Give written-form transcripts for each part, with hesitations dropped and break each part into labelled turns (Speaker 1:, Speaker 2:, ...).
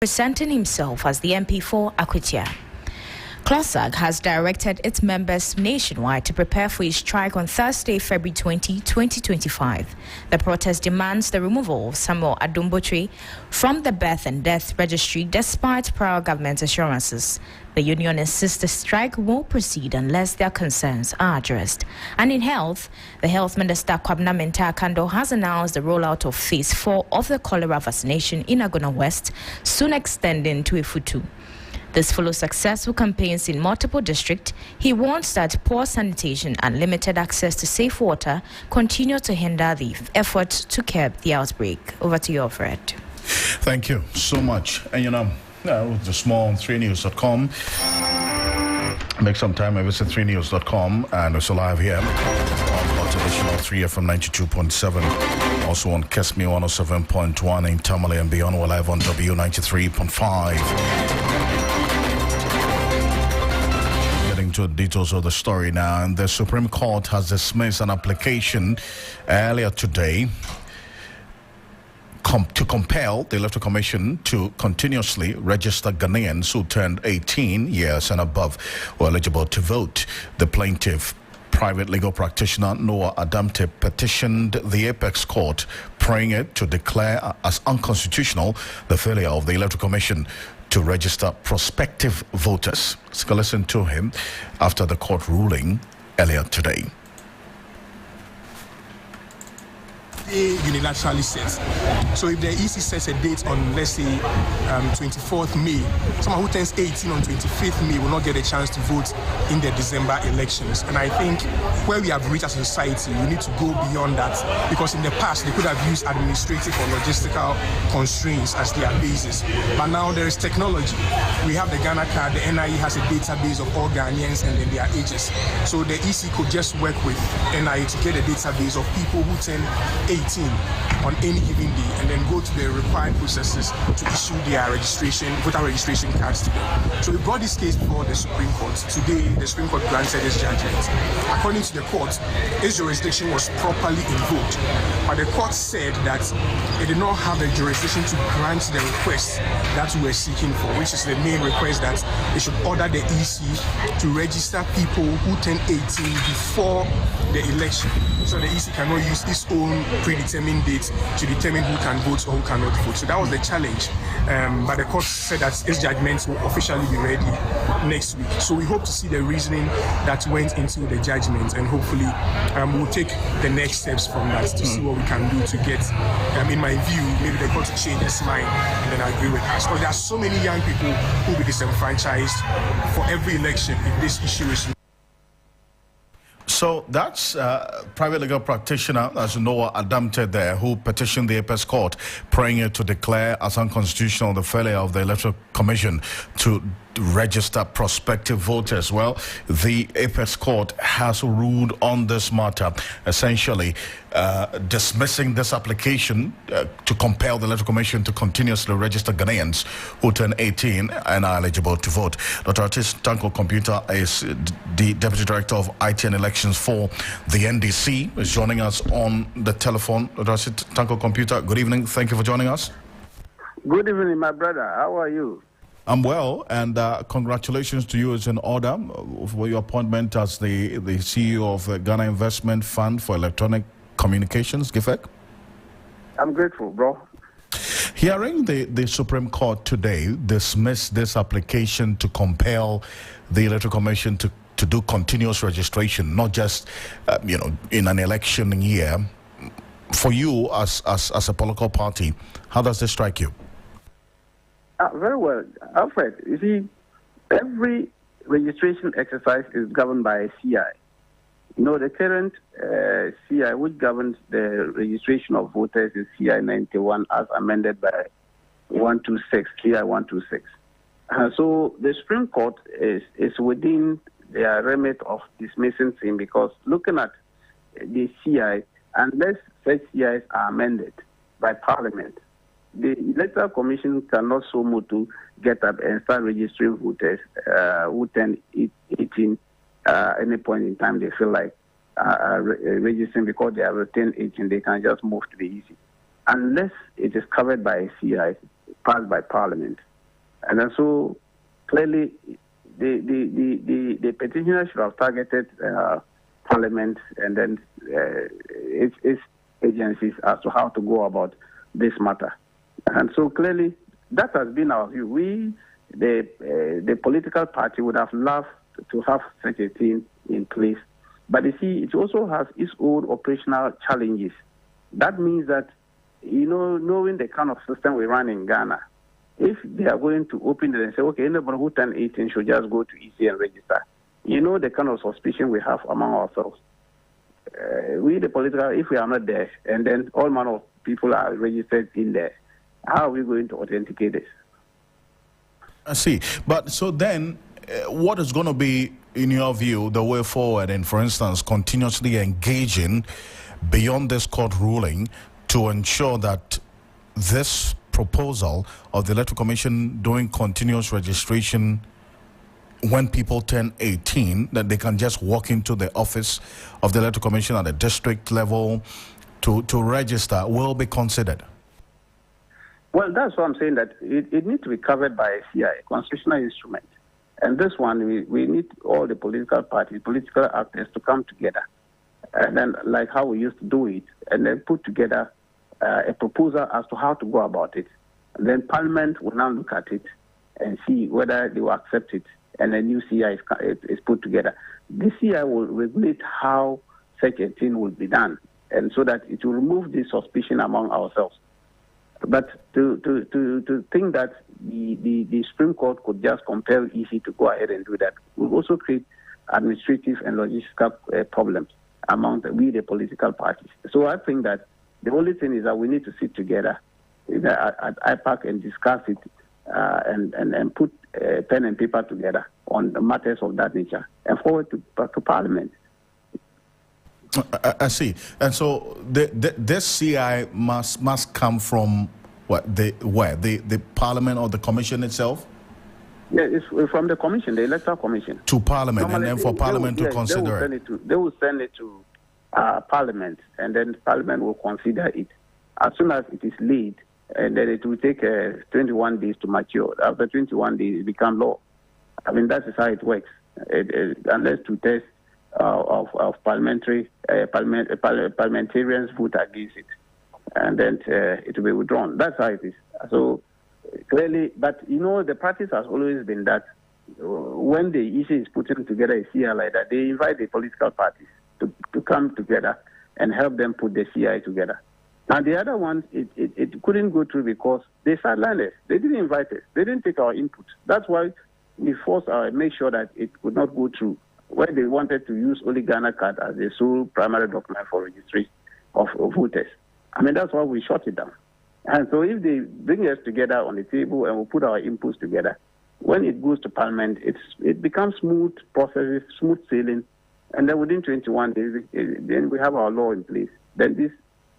Speaker 1: presenting himself as the MP for Akrofi. CLOSAG has directed its members nationwide to prepare for a strike on Thursday, February 20, 2025. The protest demands the removal of Samuel Adumbotri from the birth and death registry despite prior government assurances. The union insists the strike won't proceed unless their concerns are addressed. And in health, the Health Minister Kwabena Mintah-Kando has announced the rollout of Phase 4 of the cholera vaccination in Agona West, soon extending to Efutu. This follows successful campaigns in multiple districts. He warns that poor sanitation and limited access to safe water continue to hinder the efforts to curb the outbreak. Over to you, Alfred.
Speaker 2: Thank you so much. And the small 3news.com. Make some time and visit 3news.com, and it's live here on motivational 3FM 92.7. Also on Kesme 107.1 in Tamale and beyond. We're live on W93.5. To the details of the story now, and the Supreme Court has dismissed an application earlier today to compel the Electoral Commission to continuously register Ghanaians who turned 18 years and above were eligible to vote. The plaintiff, private legal practitioner Noah Adamte, petitioned the Apex Court, praying it to declare as unconstitutional the failure of the Electoral Commission to register prospective voters. Let's go listen to him after the court ruling earlier today.
Speaker 3: Unilaterally sets. So if the EC sets a date on, let's say, 24th May, someone who turns 18 on 25th May will not get a chance to vote in the December elections. And I think where we have reached as a society, we need to go beyond that, because in the past they could have used administrative or logistical constraints as their basis. But now there is technology. We have the Ghana card, the NIE has a database of all Ghanaians and then their ages. So the EC could just work with NIE to get a database of people who turn 18 on any given day, and then go to the required processes to issue their voter registration cards to them. So we brought this case before the Supreme Court. Today, the Supreme Court granted this judgment. According to the court, this jurisdiction was properly invoked, but the court said that it did not have the jurisdiction to grant the request that we were seeking for, which is the main request that they should order the EC to register people who turn 18 before the election, so the EC cannot use its own predetermined date to determine who can vote or who cannot vote. So that was the challenge. But the court said that its judgment will officially be ready next week. So we hope to see the reasoning that went into the judgment, and hopefully we'll take the next steps from that to see what we can do to get, in my view, maybe the court to change its mind and then agree with us. Because there are so many young people who will be disenfranchised for every election if this issue is.
Speaker 2: So that's private legal practitioner, as Noah Adamte there, who petitioned the Apex Court, praying it to declare as unconstitutional the failure of the Electoral Commission to register prospective voters. Well, the Apex Court has ruled on this matter, essentially dismissing this application to compel the Electoral Commission to continuously register Ghanaians who turn 18 and are eligible to vote. Dr. Tanko Computer is the Deputy Director of IT and Elections for the NDC, is joining us on the telephone. Dr. Tanko Computer, good evening. Thank you for joining us.
Speaker 4: Good evening, my brother. How are you?
Speaker 2: I'm well, and congratulations to you as in order for your appointment as the CEO of the Ghana Investment Fund for Electronic Communications, GIFEC.
Speaker 4: I'm grateful, bro.
Speaker 2: Hearing the Supreme Court today dismiss this application to compel the Electoral Commission to do continuous registration, not just in an election year, for you as a political party, how does this strike you?
Speaker 4: Very well. Alfred, you see, every registration exercise is governed by a CI. The current CI, which governs the registration of voters, is CI 91 as amended by 126, CI 126. So the Supreme Court is within their remit of dismissing him, because looking at the CI, unless such CIs are amended by Parliament, the Electoral Commission cannot so move to get up and start registering voters who turn 18 any point in time they feel like registering, because they have returned 18, they can just move to the EC. Unless it is covered by a CI, passed by Parliament, And then so clearly the petitioner should have targeted Parliament and then its agencies as to how to go about this matter. And so clearly that has been our view. We, the political party, would have loved to have such a thing in place. But you see, it also has its own operational challenges. That means that, knowing the kind of system we run in Ghana, if they are going to open it and say, okay, anybody who turned 18 should just go to EC and register, the kind of suspicion we have among ourselves. We, the political, if we are not there, and then all manner of people are registered in there, how are we going to authenticate this?
Speaker 2: I see. But so then, what is going to be, in your view, the way forward? And for instance, continuously engaging beyond this court ruling to ensure that this proposal of the Electoral Commission doing continuous registration when people turn 18, that they can just walk into the office of the Electoral Commission at the district level to register, will be considered?
Speaker 4: Well, that's what I'm saying, that it needs to be covered by a CI, a constitutional instrument. And this one, we need all the political parties, political actors to come together. And then, like how we used to do it, and then put together a proposal as to how to go about it. And then Parliament will now look at it and see whether they will accept it. And a new CI is put together. This CI will regulate how such a thing will be done, and so that it will remove this suspicion among ourselves. But to think that the Supreme Court could just compel EC to go ahead and do that will also create administrative and logistical problems among the political parties. So I think that the only thing is that we need to sit together at IPAC and discuss it and put pen and paper together on the matters of that nature and forward to Parliament.
Speaker 2: I see. And so this CI must come from the Parliament or the Commission itself?
Speaker 4: Yeah, it's from the Commission, the Electoral Commission.
Speaker 2: To Parliament, normally, and then for Parliament to consider it?
Speaker 4: They will send it to Parliament, and then Parliament will consider it. As soon as it is laid, and then it will take 21 days to mature. After 21 days, it becomes law. I mean, that is how it works. Unless 2 tests of parliamentarians vote against it, and then it will be withdrawn. That's how it is. So clearly, but the practice has always been that when the issue is putting together a CI like that, they invite the political parties to come together and help them put the CI together. Now, the other one, it couldn't go through because they sidelined us. They didn't invite us. They didn't take our input. That's why we forced make sure that it could not go through, where they wanted to use only Ghana card as the sole primary document for registration of voters. I mean, that's why we shut it down. And so if they bring us together on the table and we put our inputs together, when it goes to Parliament, it becomes smooth processes, smooth sailing, and then within 21 days, then we have our law in place. Then this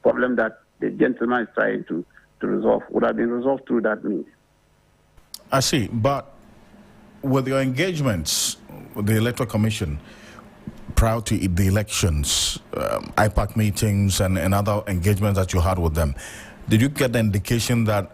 Speaker 4: problem that the gentleman is trying to resolve would have been resolved through that means.
Speaker 2: I see, but with your engagements with the Electoral Commission prior to the elections, IPAC meetings and other engagements that you had with them, did you get the indication that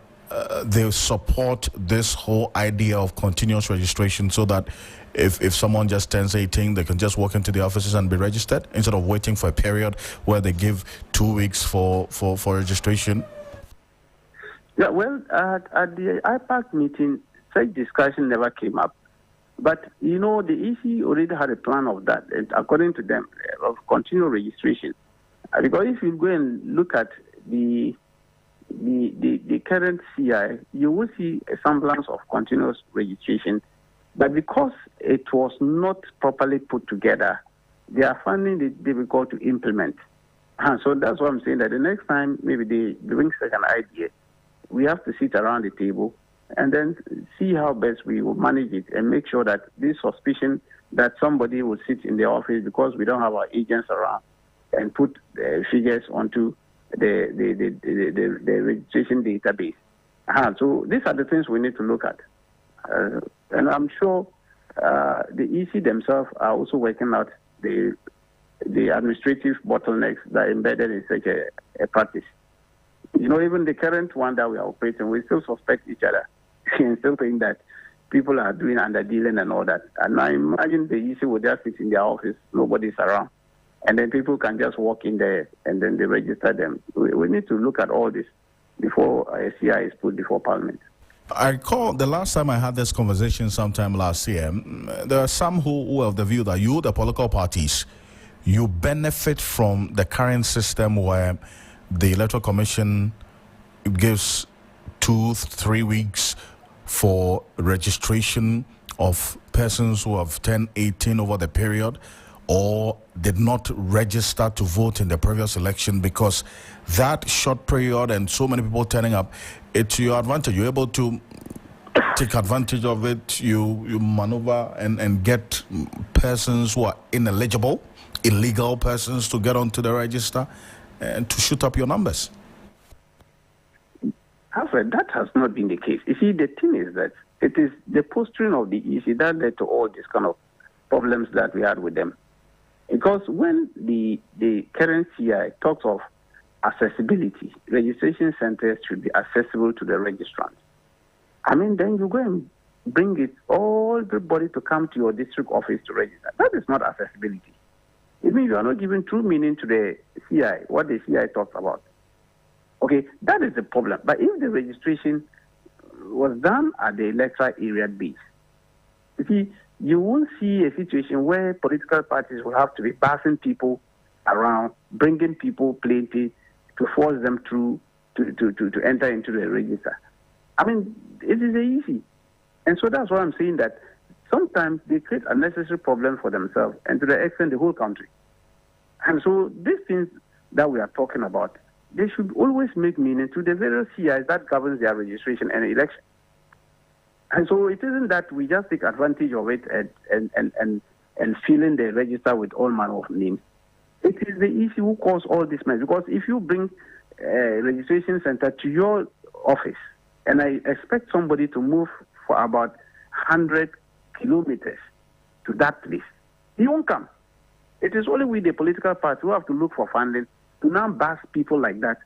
Speaker 2: they support this whole idea of continuous registration so that if someone just turns 18, they can just walk into the offices and be registered instead of waiting for a period where they give 2 weeks for registration?
Speaker 4: Yeah, well, at the IPAC meeting, such discussion never came up. But, the EC already had a plan of that, according to them, of continual registration. Because if you go and look at the current CI, you will see a semblance of continuous registration. But because it was not properly put together, they are finding it difficult to implement. And so that's why I'm saying that the next time maybe they bring such an idea, we have to sit around the table and then see how best we will manage it and make sure that this suspicion that somebody will sit in the office because we don't have our agents around and put figures onto the registration database. So these are the things we need to look at. And I'm sure the EC themselves are also working out the administrative bottlenecks that are embedded in such a practice. Even the current one that we are operating, we still suspect each other. and still think that people are doing under-dealing and all that. And I imagine the EC would just sit in their office, nobody's around, and then people can just walk in there and then they register them. We need to look at all this before a CI is put before Parliament.
Speaker 2: I recall the last time I had this conversation sometime last year, there are some who have the view that you, the political parties, you benefit from the current system where the Electoral Commission gives 2-3 weeks for registration of persons who have turned 18 over the period or did not register to vote in the previous election, because that short period and so many people turning up, it's your advantage. You're able to take advantage of it. You maneuver and get persons who are ineligible, illegal persons, to get onto the register and to shoot up your numbers.
Speaker 4: Alfred, that has not been the case. You see, the thing is that it is the posturing of the EC that led to all these kind of problems that we had with them. Because when the current CI talks of accessibility, registration centers should be accessible to the registrants. I mean, then you go and bring everybody to come to your district office to register. That is not accessibility. It means you are not giving true meaning to the CI, what the CI talks about. Okay, that is the problem. But if the registration was done at the electoral area base, you see, you won't see a situation where political parties will have to be passing people around, bringing people plenty to force them through to enter into the register. I mean, it is easy. And so that's why I'm saying that sometimes they create unnecessary problems for themselves and to the extent the whole country. And so these things that we are talking about, they should always make meaning to the various CIs that governs their registration and election. And so it isn't that we just take advantage of it and fill in the register with all manner of names. It is the EC who cause all this mess. Because if you bring a registration center to your office, and I expect somebody to move for about 100 kilometers to that place, he won't come. It is only we, the political party, who have to look for funding to now bus people like that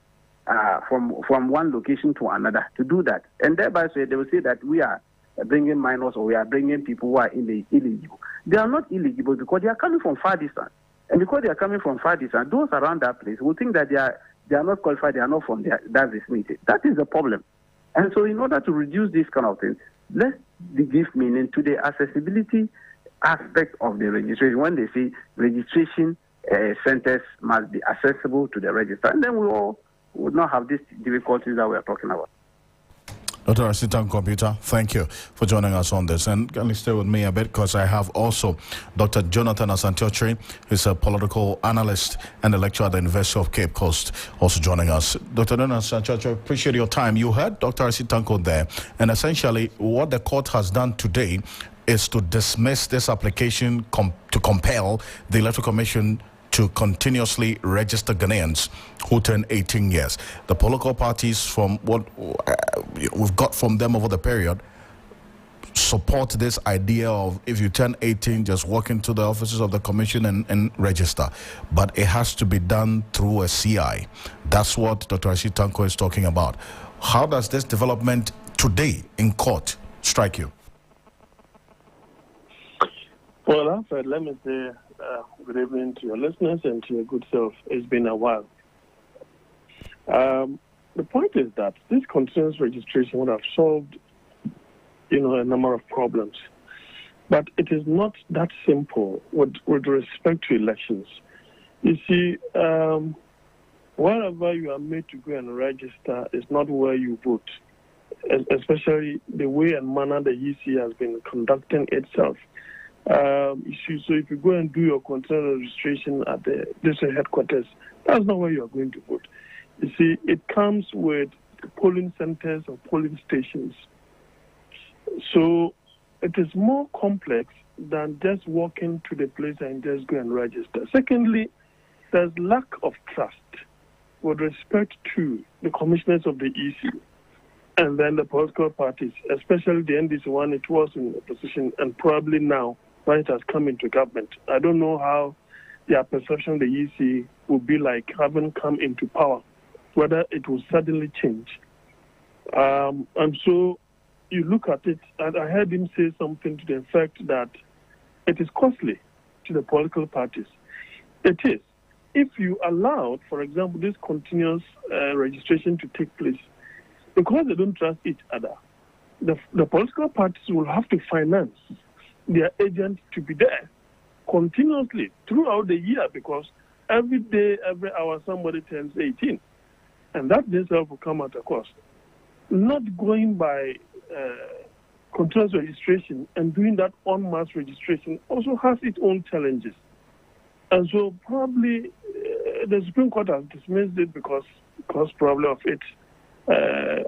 Speaker 4: from one location to another to do that. And thereby they will say that we are bringing minors or we are bringing people who are illegible. They are not illegible because they are coming from far distance. And because they are coming from far distance, those around that place will think that they are not qualified, they are not from that vicinity. That is the problem. And so in order to reduce this kind of thing, let's give meaning to the accessibility aspect of the registration. When they say registration centers must be accessible to the register, and then we all would not have these difficulties that we are talking about.
Speaker 2: Dr. Assistant Computer, thank you for joining us on this. And can you stay with me a bit, because I have also Dr. Jonathan Asantiochiri, who's a political analyst and a lecturer at the University of Cape Coast, also joining us. Dr. Jonathan Asantiochiri, appreciate your time. You heard Dr. Asitanko there, and essentially what the court has done today is to dismiss this application to compel the Electoral Commission to continuously register Ghanaians who turn 18 years. The political parties, from what we've got from them over the period, support this idea of if you turn 18, just walk into the offices of the commission and register. But it has to be done through a CI. That's what Dr. Asitanko is talking about. How does this development today in court strike you?
Speaker 5: Well, Alfred, let me say good evening to your listeners and to your good self. It's been a while. The point is that this continuous registration would have solved, a number of problems. But it is not that simple with respect to elections. You see, wherever you are made to go and register is not where you vote, especially the way and manner the EC has been conducting itself. So if you go and do your continuous registration at the district headquarters, that's not where you are going to vote. You see, it comes with polling centers or polling stations. So it is more complex than just walking to the place and just go and register. Secondly, there's lack of trust with respect to the commissioners of the EC and then the political parties, especially the NDC one. It was in opposition, and probably now when it has come into government. I don't know how their perception of the EC will be like having come into power, whether it will suddenly change. And so you look at it, and I heard him say something to the effect that it is costly to the political parties. It is. If you allowed, for example, this continuous registration to take place, because they don't trust each other, the political parties will have to finance their agents to be there continuously throughout the year, because every day, every hour, somebody turns 18. And that itself will come at a cost. Not going by continuous registration and doing that en masse registration also has its own challenges. And so probably the Supreme Court has dismissed it because probably of its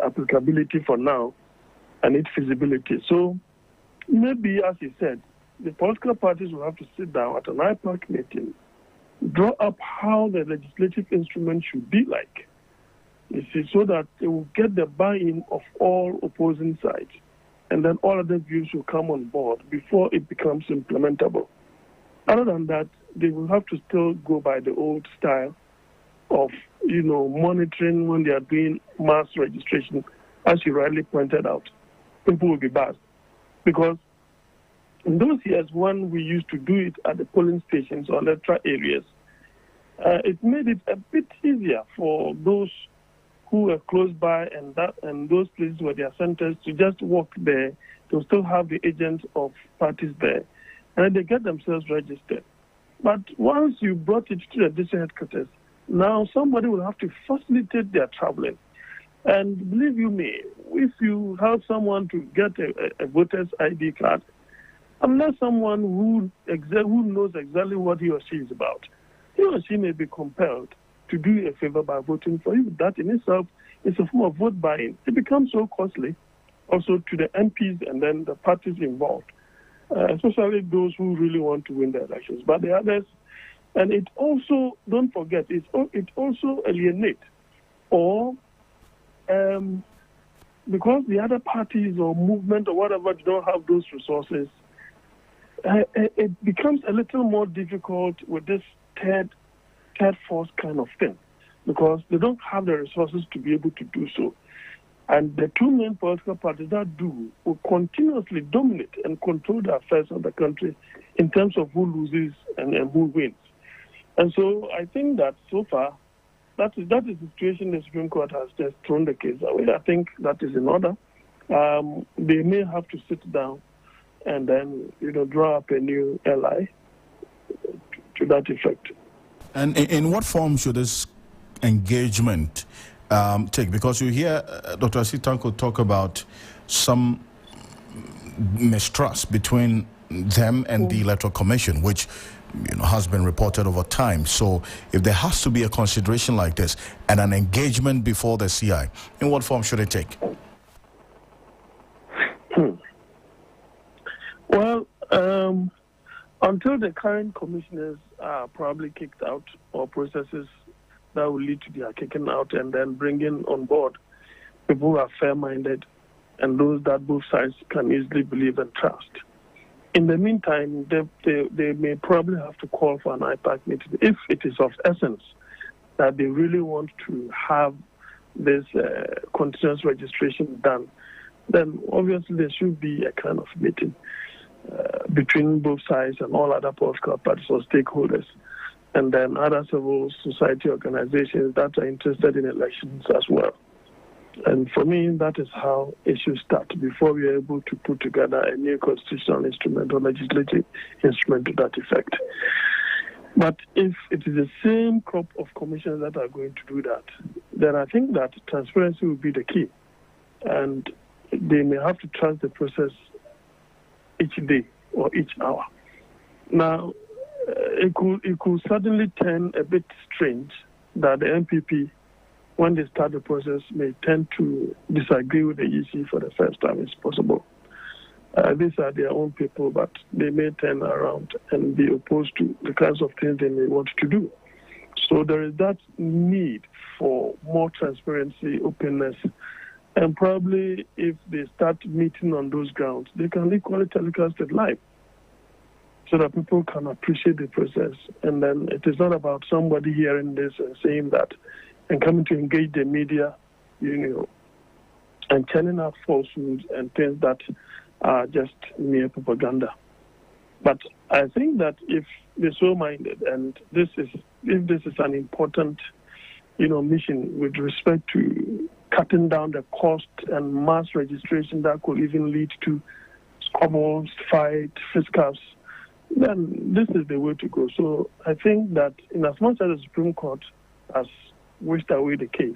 Speaker 5: applicability for now and its feasibility. So maybe, as he said, the political parties will have to sit down at an IPAC meeting, draw up how the legislative instrument should be like, you see, so that they will get the buy-in of all opposing sides, and then all other views will come on board before it becomes implementable. Other than that, they will have to still go by the old style of, monitoring when they are doing mass registration. As you rightly pointed out, people will be biased. Because in those years when we used to do it at the polling stations or electoral areas, it made it a bit easier for those who were close by and those places where they are centers to just walk there. They'll still have the agents of parties there, and they get themselves registered. But once you brought it to the district headquarters, now somebody will have to facilitate their traveling. And believe you me, if you help someone to get a voter's ID card, unless someone who knows exactly what he or she is about, he or she may be compelled to do you a favor by voting for you. That in itself is a form of vote buying. It becomes so costly also to the MPs and then the parties involved, especially those who really want to win the elections. But the others, and it also, don't forget, it also alienates or because the other parties or movement or whatever don't have those resources, it becomes a little more difficult with this third force kind of thing, because they don't have the resources to be able to do so. And the two main political parties that do will continuously dominate and control the affairs of the country in terms of who loses and who wins. And so I think that so far, that is the situation the Supreme Court has just thrown the case away. I think that is in order. They may have to sit down and then, draw up a new LI to that effect.
Speaker 2: And in what form should this engagement take? Because you hear Dr. Asitanko talk about some mistrust between them and the Electoral Commission, which has been reported over time. So if there has to be a consideration like this and an engagement before the CI, in what form should it take?
Speaker 5: Well, until the current commissioners are probably kicked out, or processes that will lead to their kicking out and then bringing on board people who are fair-minded and those that both sides can easily believe and trust. In the meantime, they may probably have to call for an IPAC meeting if it is of essence that they really want to have this continuous registration done. Then obviously there should be a kind of meeting between both sides and all other political parties or stakeholders, and then other civil society organizations that are interested in elections as well. And for me, that is how it should start before we are able to put together a new constitutional instrument or legislative instrument to that effect. But if it is the same crop of commissioners that are going to do that, then I think that transparency will be the key. And they may have to trust the process each day or each hour. Now, it could suddenly turn a bit strange that the MPP, when they start the process, may tend to disagree with the EC for the first time it's possible. These are their own people, but they may turn around and be opposed to the kinds of things they may want to do. So there is that need for more transparency, openness, and probably if they start meeting on those grounds, they can equally telecast it live so that people can appreciate the process. And then it is not about somebody hearing this and saying that and coming to engage the media, and churning out falsehoods and things that are just mere propaganda. But I think that if they're so minded, and if this is an important, mission with respect to cutting down the cost and mass registration that could even lead to squabbles, fight, fisticuffs, then this is the way to go. So I think that in as much as the Supreme Court has wished away the case,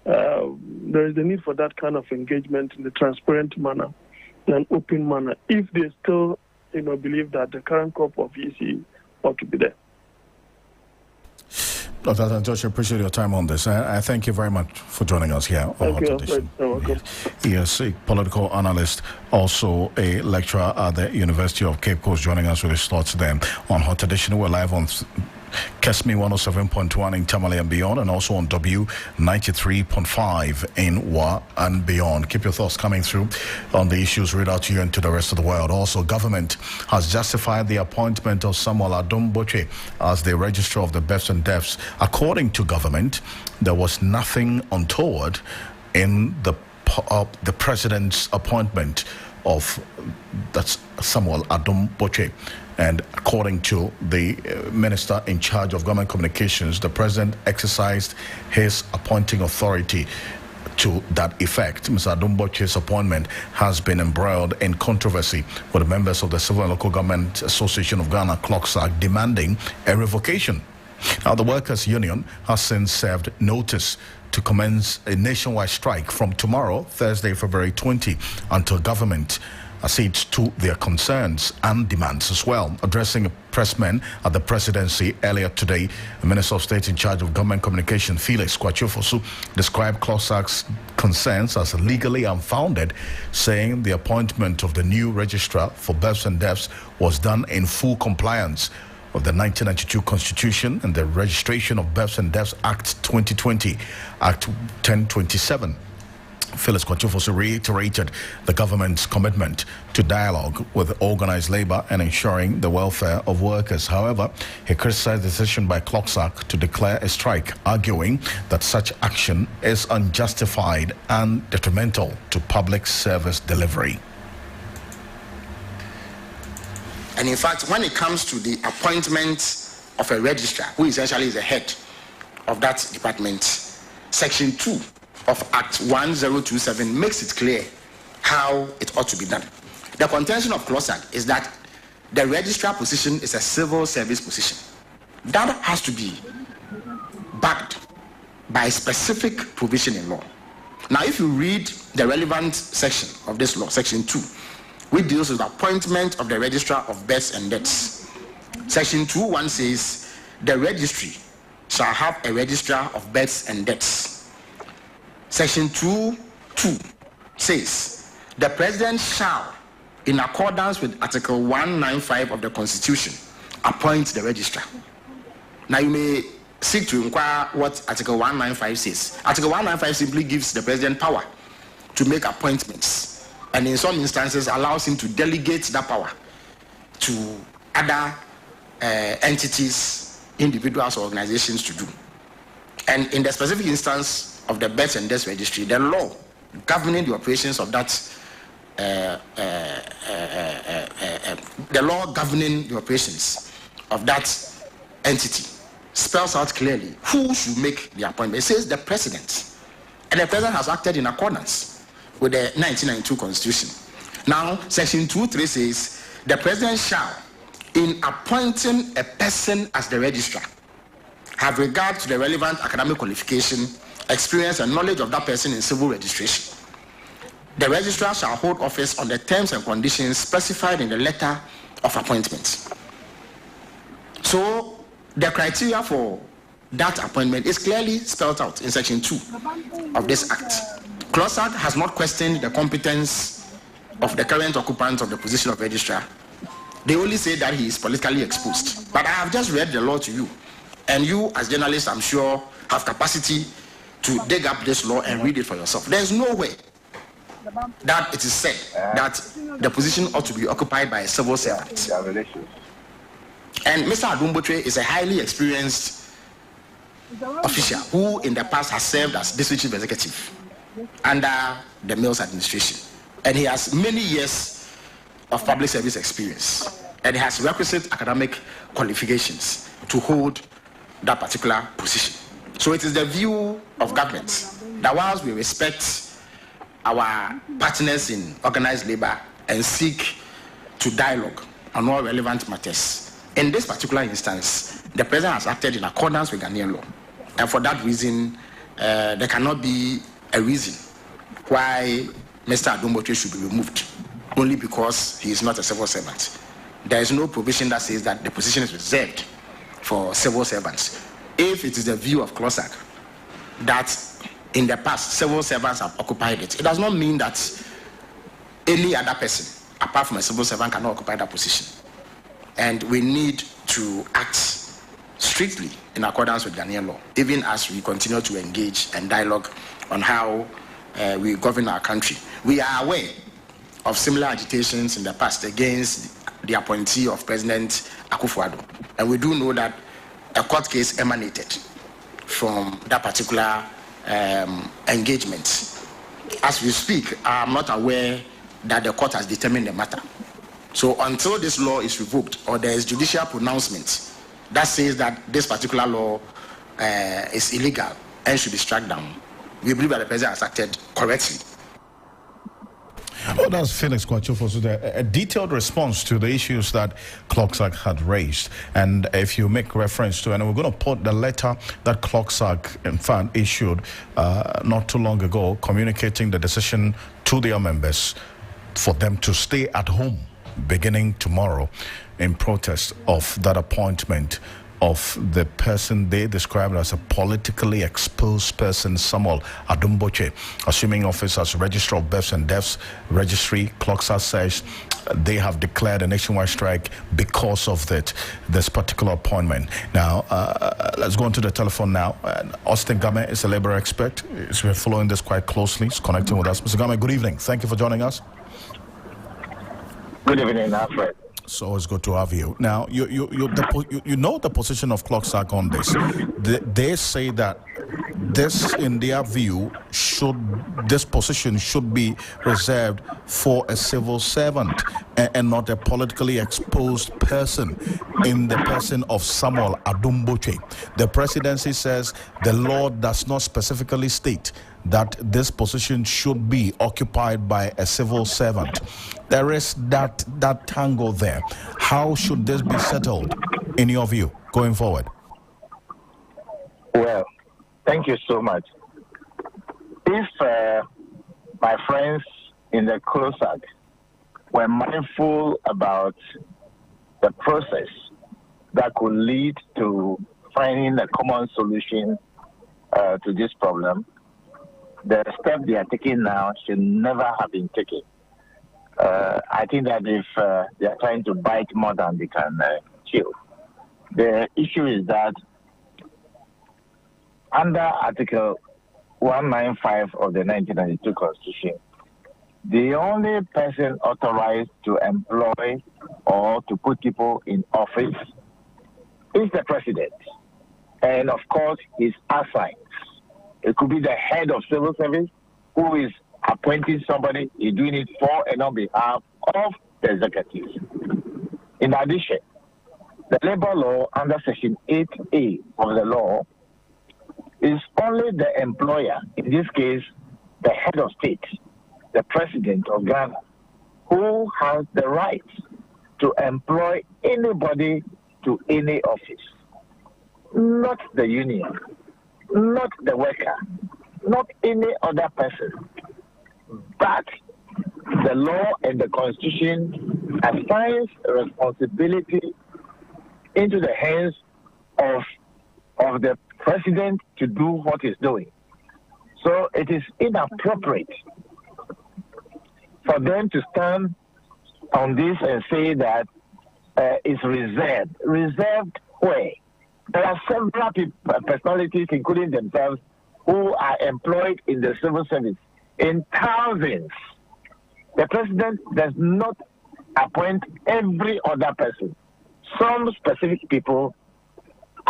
Speaker 5: there is the need for that kind of engagement in a transparent manner, an open manner, if they still believe that the current crop of EC ought to be there.
Speaker 2: Dr. Josh, I appreciate your time on this. I thank you very much for joining us here on Hot Edition. Yes, a political analyst, also a lecturer at the University of Cape Coast, joining us with his thoughts then on Hot Edition. We're live on Kesmi 107.1 in Tamale and beyond, and also on W 93.5 in Wa and beyond. Keep your thoughts coming through on the issues read out to you and to the rest of the world. Also, government has justified the appointment of Samuel Adom-Boche as the registrar of the births and deaths. According to government, there was nothing untoward in the president's appointment of that's Samuel Adom-Boche. And according to the minister in charge of government communications, the president exercised his appointing authority to that effect. Mr. Adom-Boche's appointment has been embroiled in controversy with the members of the Civil and Local Government Association of Ghana, CLOCSAG, demanding a revocation. Now, the Workers' Union has since served notice to commence a nationwide strike from tomorrow, Thursday, February 20, until government accedes to their concerns and demands as well. Addressing pressmen at the presidency earlier today, the Minister of State in charge of government communication, Felix Kwatiofosu, described CLOCSAG's concerns as legally unfounded, saying the appointment of the new registrar for births and deaths was done in full compliance of the 1992 Constitution and the Registration of Births and Deaths Act 2020, Act 1027. Felix Kwatiofosu reiterated the government's commitment to dialogue with organized labor and ensuring the welfare of workers. However, he criticized the decision by CLOCSAG to declare a strike, arguing that such action is unjustified and detrimental to public service delivery.
Speaker 6: And in fact, when it comes to the appointment of a registrar, who essentially is the head of that department, Section 2 of Act 1027 makes it clear how it ought to be done. The contention of CLOCSAG is that the registrar position is a civil service position. That has to be backed by a specific provision in law. Now, if you read the relevant section of this law, Section 2, which deals with the appointment of the registrar of births and deaths, Section 2.1 says, the registry shall have a registrar of births and deaths. Section 2.2 says, the president shall, in accordance with Article 195 of the Constitution, appoint the registrar. Now you may seek to inquire what Article 195 says. Article 195 simply gives the president power to make appointments, and in some instances allows him to delegate that power to other entities, individuals, or organizations to do. And in the specific instance of the births and deaths registry, the law governing the operations of that, the law governing the operations of that entity spells out clearly who should make the appointment. It says the president, and the president has acted in accordance with the 1992 Constitution. Now, Section 2.3 says the president shall, in appointing a person as the registrar, have regard to the relevant academic qualification, experience, and knowledge of that person in civil registration. The registrar shall hold office on the terms and conditions specified in the letter of appointment. So the criteria for that appointment is clearly spelled out in Section 2 of this Act. CLOCSAG has not questioned the competence of the current occupant of the position of registrar. They only say that he is politically exposed. But I have just read the law to you, and you as journalists, I'm sure, have capacity to dig up this law and read it for yourself. There's no way that it is said that the position ought to be occupied by a civil servant. And Mr. Adom-Boche is a highly experienced official who in the past has served as district chief executive under the Mills administration. And he has many years of public service experience. And he has requisite academic qualifications to hold that particular position. So it is the view of government that whilst we respect our partners in organized labor and seek to dialogue on all relevant matters, in this particular instance, the president has acted in accordance with Ghanaian law. And for that reason, there cannot be a reason why Mr. Adumboche should be removed only because he is not a civil servant. There is no provision that says that the position is reserved for civil servants. If it is the view of CLOSAG that in the past civil servants have occupied it, it does not mean that any other person apart from a civil servant cannot occupy that position. And we need to act strictly in accordance with Ghanaian law, even as we continue to engage and dialogue on how we govern our country. We are aware of similar agitations in the past against the appointee of President Akrofi, and we do know that a court case emanated from that particular engagement. As we speak, I am not aware that the court has determined the matter. So until this law is revoked or there is judicial pronouncement that says that this particular law is illegal and should be struck down, we believe that the president has acted correctly.
Speaker 2: Well, that's Felix Kwachofosu there. A detailed response to the issues that CLOSAG had raised. And if you make reference to, and we're going to put the letter that CLOSAG, in fact, issued not too long ago, communicating the decision to their members for them to stay at home beginning tomorrow in protest of that appointment of the person they described as a politically exposed person, Samuel Adumboche, assuming office as Registrar of Births and Deaths Registry. CLOSAG says they have declared a nationwide strike because of this particular appointment. Now, let's go into the telephone now. Austin Game is a labor expert. He's been following this quite closely. He's connecting with us. Mr. Game, good evening. Thank you for joining us.
Speaker 7: Good evening, Alfred.
Speaker 2: It's always good to have you. Now, you know the position of CLOSAG on this. They say that this, in their view, this position should be reserved for a civil servant and not a politically exposed person in the person of Samuel Adumboche. The presidency says the law does not specifically state that this position should be occupied by a civil servant. There is that tangle there. How should this be settled, in your view, going forward?
Speaker 7: Well, thank you so much. If my friends in the CLOSAG were mindful about the process that could lead to finding a common solution to this problem, the step they are taking now should never have been taken. I think that if they are trying to bite more than they can chew, the issue is that under Article 195 of the 1992 Constitution, the only person authorized to employ or to put people in office is the president. And of course, his assigns. It could be the head of civil service who is appointing somebody, he's doing it for and on behalf of the executive. In addition, the labor law under Section 8A of the law is only the employer, in this case, the head of state, the president of Ghana, who has the right to employ anybody to any office, not the union, not the worker, not any other person, but the law and the Constitution assigns responsibility into the hands of the president to do what he's doing. So it is inappropriate for them to stand on this and say that it's reserved. Reserved where? There are several personalities, including themselves, who are employed in the civil service in thousands. The president does not appoint every other person. Some specific people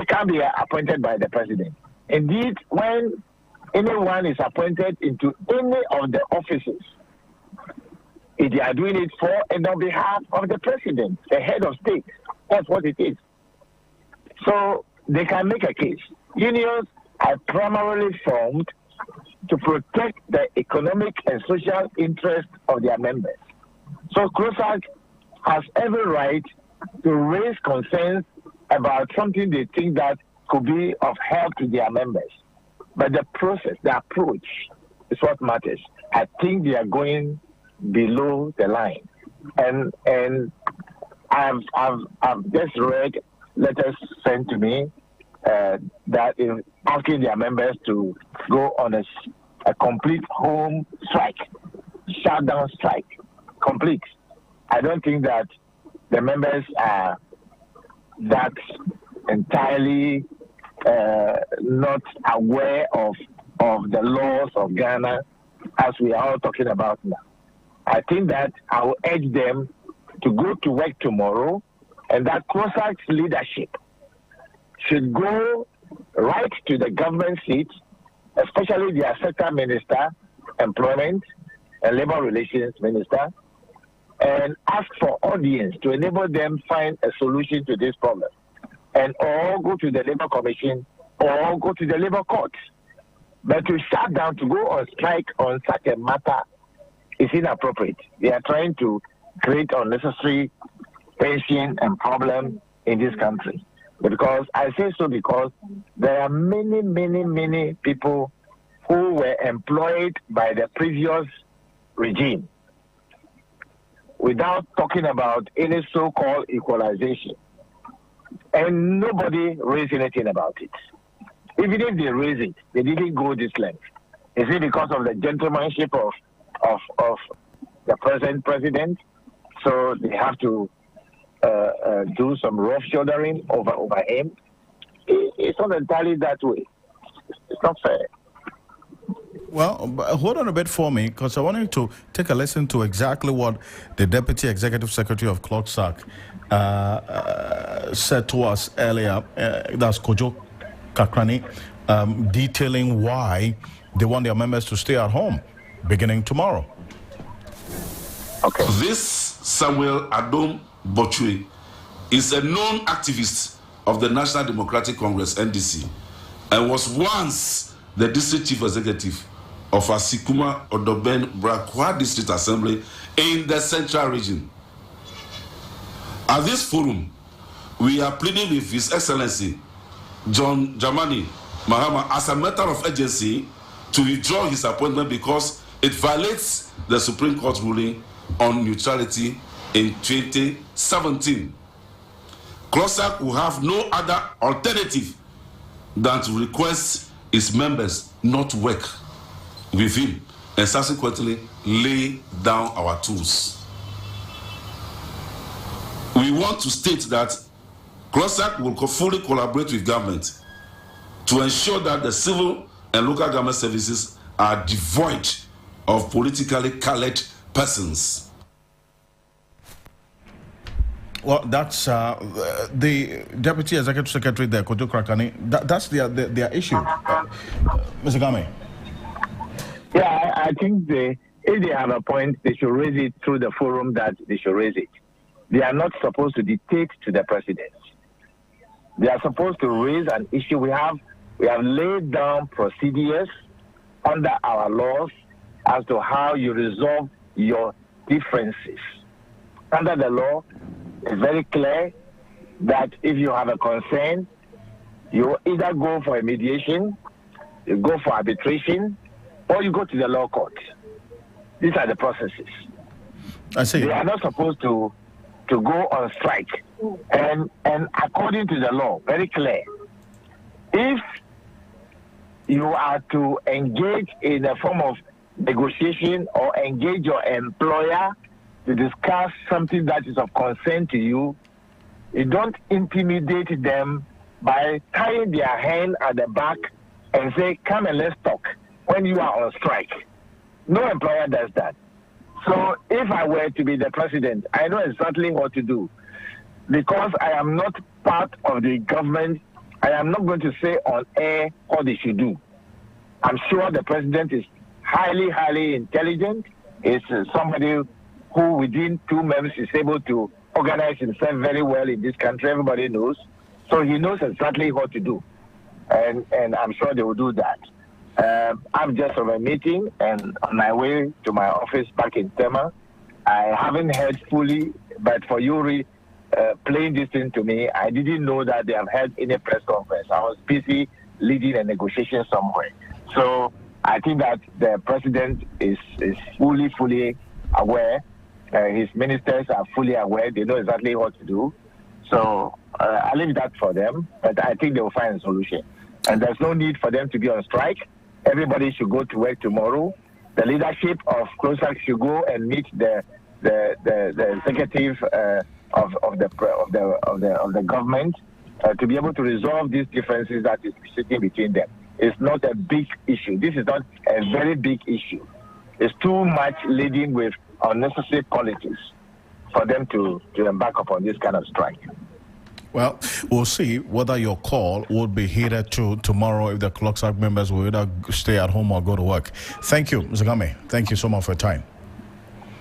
Speaker 7: can be appointed by the president. Indeed, when anyone is appointed into any of the offices, if they are doing it for and on behalf of the president, the head of state. That's what it is. So they can make a case. Unions are primarily formed to protect the economic and social interests of their members. So CROSAC has every right to raise concerns about something they think that could be of help to their members. But the process, the approach is what matters. I think they are going below the line. And I've just read letters sent to me that is asking their members to go on a complete home strike, shutdown strike, complete. I don't think that the members are that entirely not aware of the laws of Ghana as we are all talking about now. I think that I will urge them to go to work tomorrow, and that CROSAC's leadership should go right to the government seat, especially their sector minister, employment and labor relations minister, and ask for audience to enable them find a solution to this problem. And or go to the Labour Commission or go to the Labour Court. But to shut down, to go on strike on such a matter is inappropriate. They are trying to create unnecessary tension and problem in this country. Because I say so because there are many people who were employed by the previous regime without talking about any so-called equalization. And nobody raised anything about it. Even if they raise it, they didn't go this length. Is it because of the gentlemanship of the present president? So they have to do some rough shouldering over him. It's not entirely that way. It's not fair.
Speaker 2: Well, hold on a bit for me, because I want you to take a listen to exactly what the Deputy Executive Secretary of CLOGSAC said to us earlier. That's Kojo Kakrani, detailing why they want their members to stay at home beginning tomorrow.
Speaker 7: Okay.
Speaker 8: This Samuel Adom Botwe is a known activist of the National Democratic Congress, NDC, and was once the district chief executive of Asikuma Odoben Brakwa District Assembly in the Central Region. At this forum, we are pleading with His Excellency John Dramani Mahama as a matter of urgency to withdraw his appointment because it violates the Supreme Court ruling on neutrality in 2017. CLOGSAC will have no other alternative than to request its members not work with him and subsequently lay down our tools. We want to state that CLOGSAC will fully collaborate with government to ensure that the civil and local government services are devoid of politically colored persons.
Speaker 2: Well, that's the Deputy Executive Secretary there, Kojo Kakrani. That's their issue. Mr. Game.
Speaker 7: Yeah, I think if they have a point, they should raise it through the forum that they should raise it. They are not supposed to dictate to the president. They are supposed to raise an issue. We have laid down procedures under our laws as to how you resolve your differences. Under the law, it's very clear that if you have a concern, you either go for a mediation, you go for arbitration, or you go to the law court. These are the processes.
Speaker 2: I see.
Speaker 7: They are not supposed to go on strike. And according to the law, very clear, if you are to engage in a form of negotiation or engage your employer to discuss something that is of concern to you, you don't intimidate them by tying their hand at the back and say, come and let's talk when you are on strike. No employer does that. So if I were to be the president, I know exactly what to do. Because I am not part of the government, I am not going to say on air what they should do. I'm sure the president is highly, highly intelligent. Is somebody who within 2 months is able to organize himself very well in this country. Everybody knows. So he knows exactly what to do. And I'm sure they will do that. I'm just from a meeting and on my way to my office back in Tema. I haven't heard fully, but for you playing this thing to me, I didn't know that they have held any press conference. I was busy leading a negotiation somewhere. So I think that the president is fully aware. His ministers are fully aware. They know exactly what to do. So I leave that for them, but I think they will find a solution. And there's no need for them to be on strike. Everybody should go to work tomorrow. The leadership of CLOSAC should go and meet the executive of the government to be able to resolve these differences that is sitting between them. It's not a big issue. This is not a very big issue. It's too much laden with unnecessary politics for them to embark upon this kind of strike.
Speaker 2: Well, we'll see whether your call would be heeded to tomorrow if the CLOSAC members will either stay at home or go to work. Thank you, Mr. Game. Thank you so much for your time.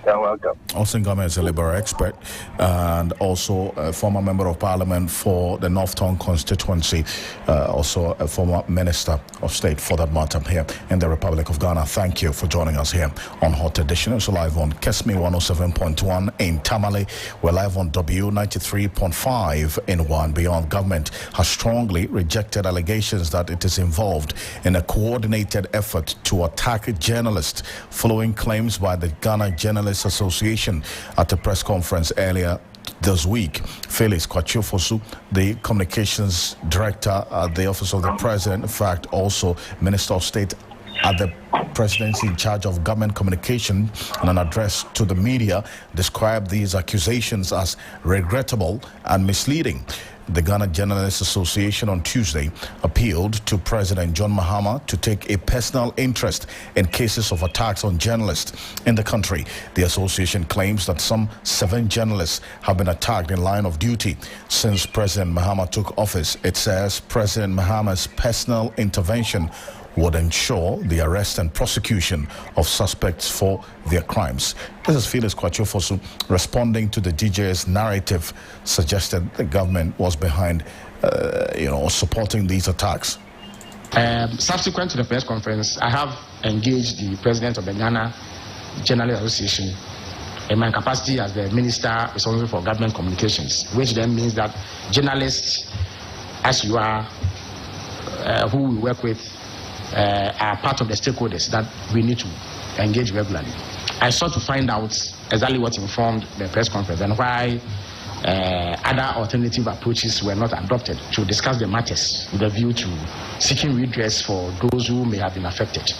Speaker 7: You're welcome.
Speaker 2: Austin Game is a Labour expert and also a former member of parliament for the North Tongue constituency, also a former minister of state for that matter here in the Republic of Ghana. Thank you for joining us here on Hot Edition. It's live on Kesme 107.1 in Tamale. We're live on W93.5 in One Beyond. Government has strongly rejected allegations that it is involved in a coordinated effort to attack journalists following claims by the Ghana Journalists Association at a press conference earlier this week. Felix Kwachofosu, the communications director at the Office of the President, in fact, also Minister of State at the presidency in charge of government communication, in an address to the media, described these accusations as regrettable and misleading. The Ghana Journalists Association on Tuesday appealed to President John Mahama to take a personal interest in cases of attacks on journalists in the country. The association claims that some 7 journalists have been attacked in line of duty since President Mahama took office. It says President Mahama's personal intervention would ensure the arrest and prosecution of suspects for their crimes. This is Felix Kwachofosu responding to the DJ's narrative suggested the government was behind, supporting these attacks.
Speaker 9: Subsequent to the press conference, I have engaged the president of the Ghana Journalists Association in my capacity as the minister responsible for government communications, which then means that journalists, as you are, who we work with, are part of the stakeholders that we need to engage regularly. I sought to find out exactly what informed the press conference and why other alternative approaches were not adopted to discuss the matters with a view to seeking redress for those who may have been affected.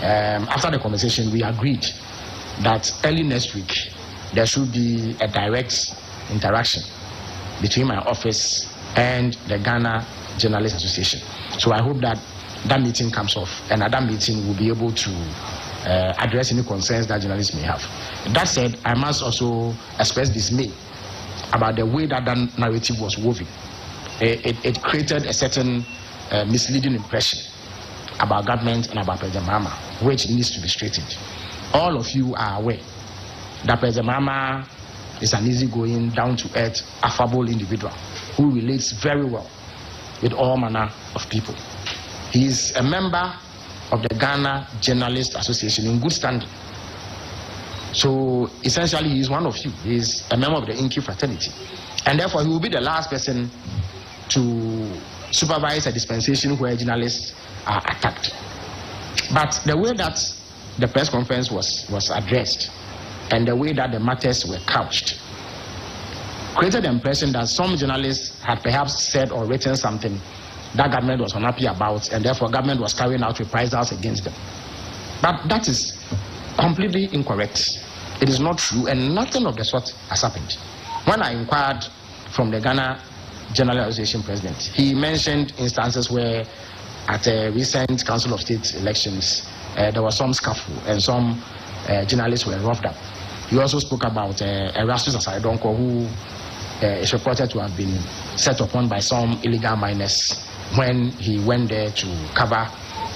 Speaker 9: After the conversation, we agreed that early next week there should be a direct interaction between my office and the Ghana Journalists Association. So I hope that meeting comes off, and at that meeting we'll be able to address any concerns that journalists may have. That said, I must also express dismay about the way that narrative was woven. It created a certain misleading impression about government and about President Mahama, which needs to be straightened. All of you are aware that President Mahama is an easygoing, down-to-earth, affable individual who relates very well with all manner of people. He is a member of the Ghana Journalists Association in good standing. So essentially he is one of you. He is a member of the Inky fraternity. And therefore he will be the last person to supervise a dispensation where journalists are attacked. But the way that the press conference was addressed and the way that the matters were couched created the impression that some journalists had perhaps said or written something that government was unhappy about, and therefore government was carrying out reprisals against them. But that is completely incorrect. It is not true, and nothing of the sort has happened. When I inquired from the Ghana Journalists Association president, he mentioned instances where at a recent Council of State elections there was some scuffle and some journalists were roughed up. He also spoke about Erastus Asaidonko, who is reported to have been set upon by some illegal miners when he went there to cover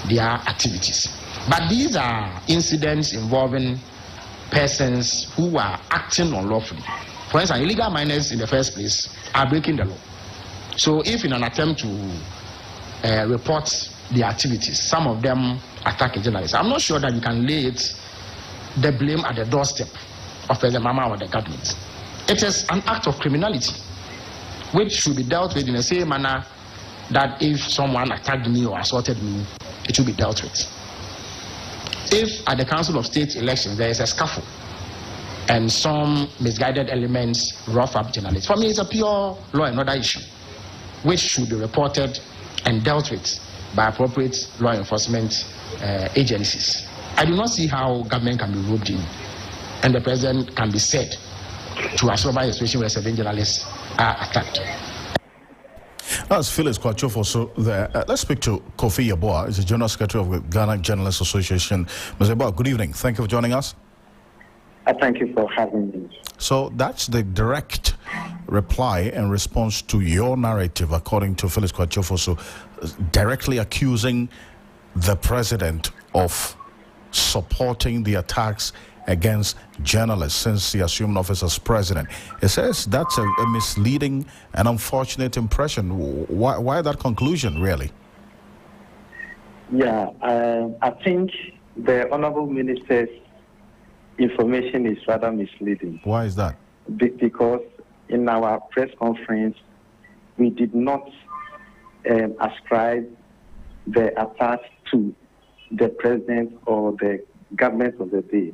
Speaker 9: their activities. But these are incidents involving persons who are acting unlawfully. For instance, illegal miners in the first place are breaking the law. So if in an attempt to report the activities, some of them attack a journalist, I'm not sure that you can lay the blame at the doorstep of President Mama or the government. It is an act of criminality which should be dealt with in the same manner that if someone attacked me or assaulted me, it should be dealt with. If at the Council of State elections there is a scuffle and some misguided elements rough up journalists, for me it's a pure law and order issue which should be reported and dealt with by appropriate law enforcement agencies. I do not see how government can be roped in and the president can be said to assure a situation where 7 journalists are attacked.
Speaker 2: That's Phyllis Kwachofoso there. Let's speak to Kofi Yeboah. He's the General Secretary of the Ghana Journalists Association. Mr. Yeboah, good evening. Thank you for joining us.
Speaker 10: Thank you for having me.
Speaker 2: So that's the direct reply and response to your narrative, according to Phyllis Kwachofoso, directly accusing the president of supporting the attacks against journalists since he assumed office as president. It says that's a misleading and unfortunate impression. Why that conclusion, really?
Speaker 10: Yeah, I think the Honorable Minister's information is rather misleading.
Speaker 2: Why is that?
Speaker 10: Because in our press conference, we did not ascribe the attack to the president or the government of the day.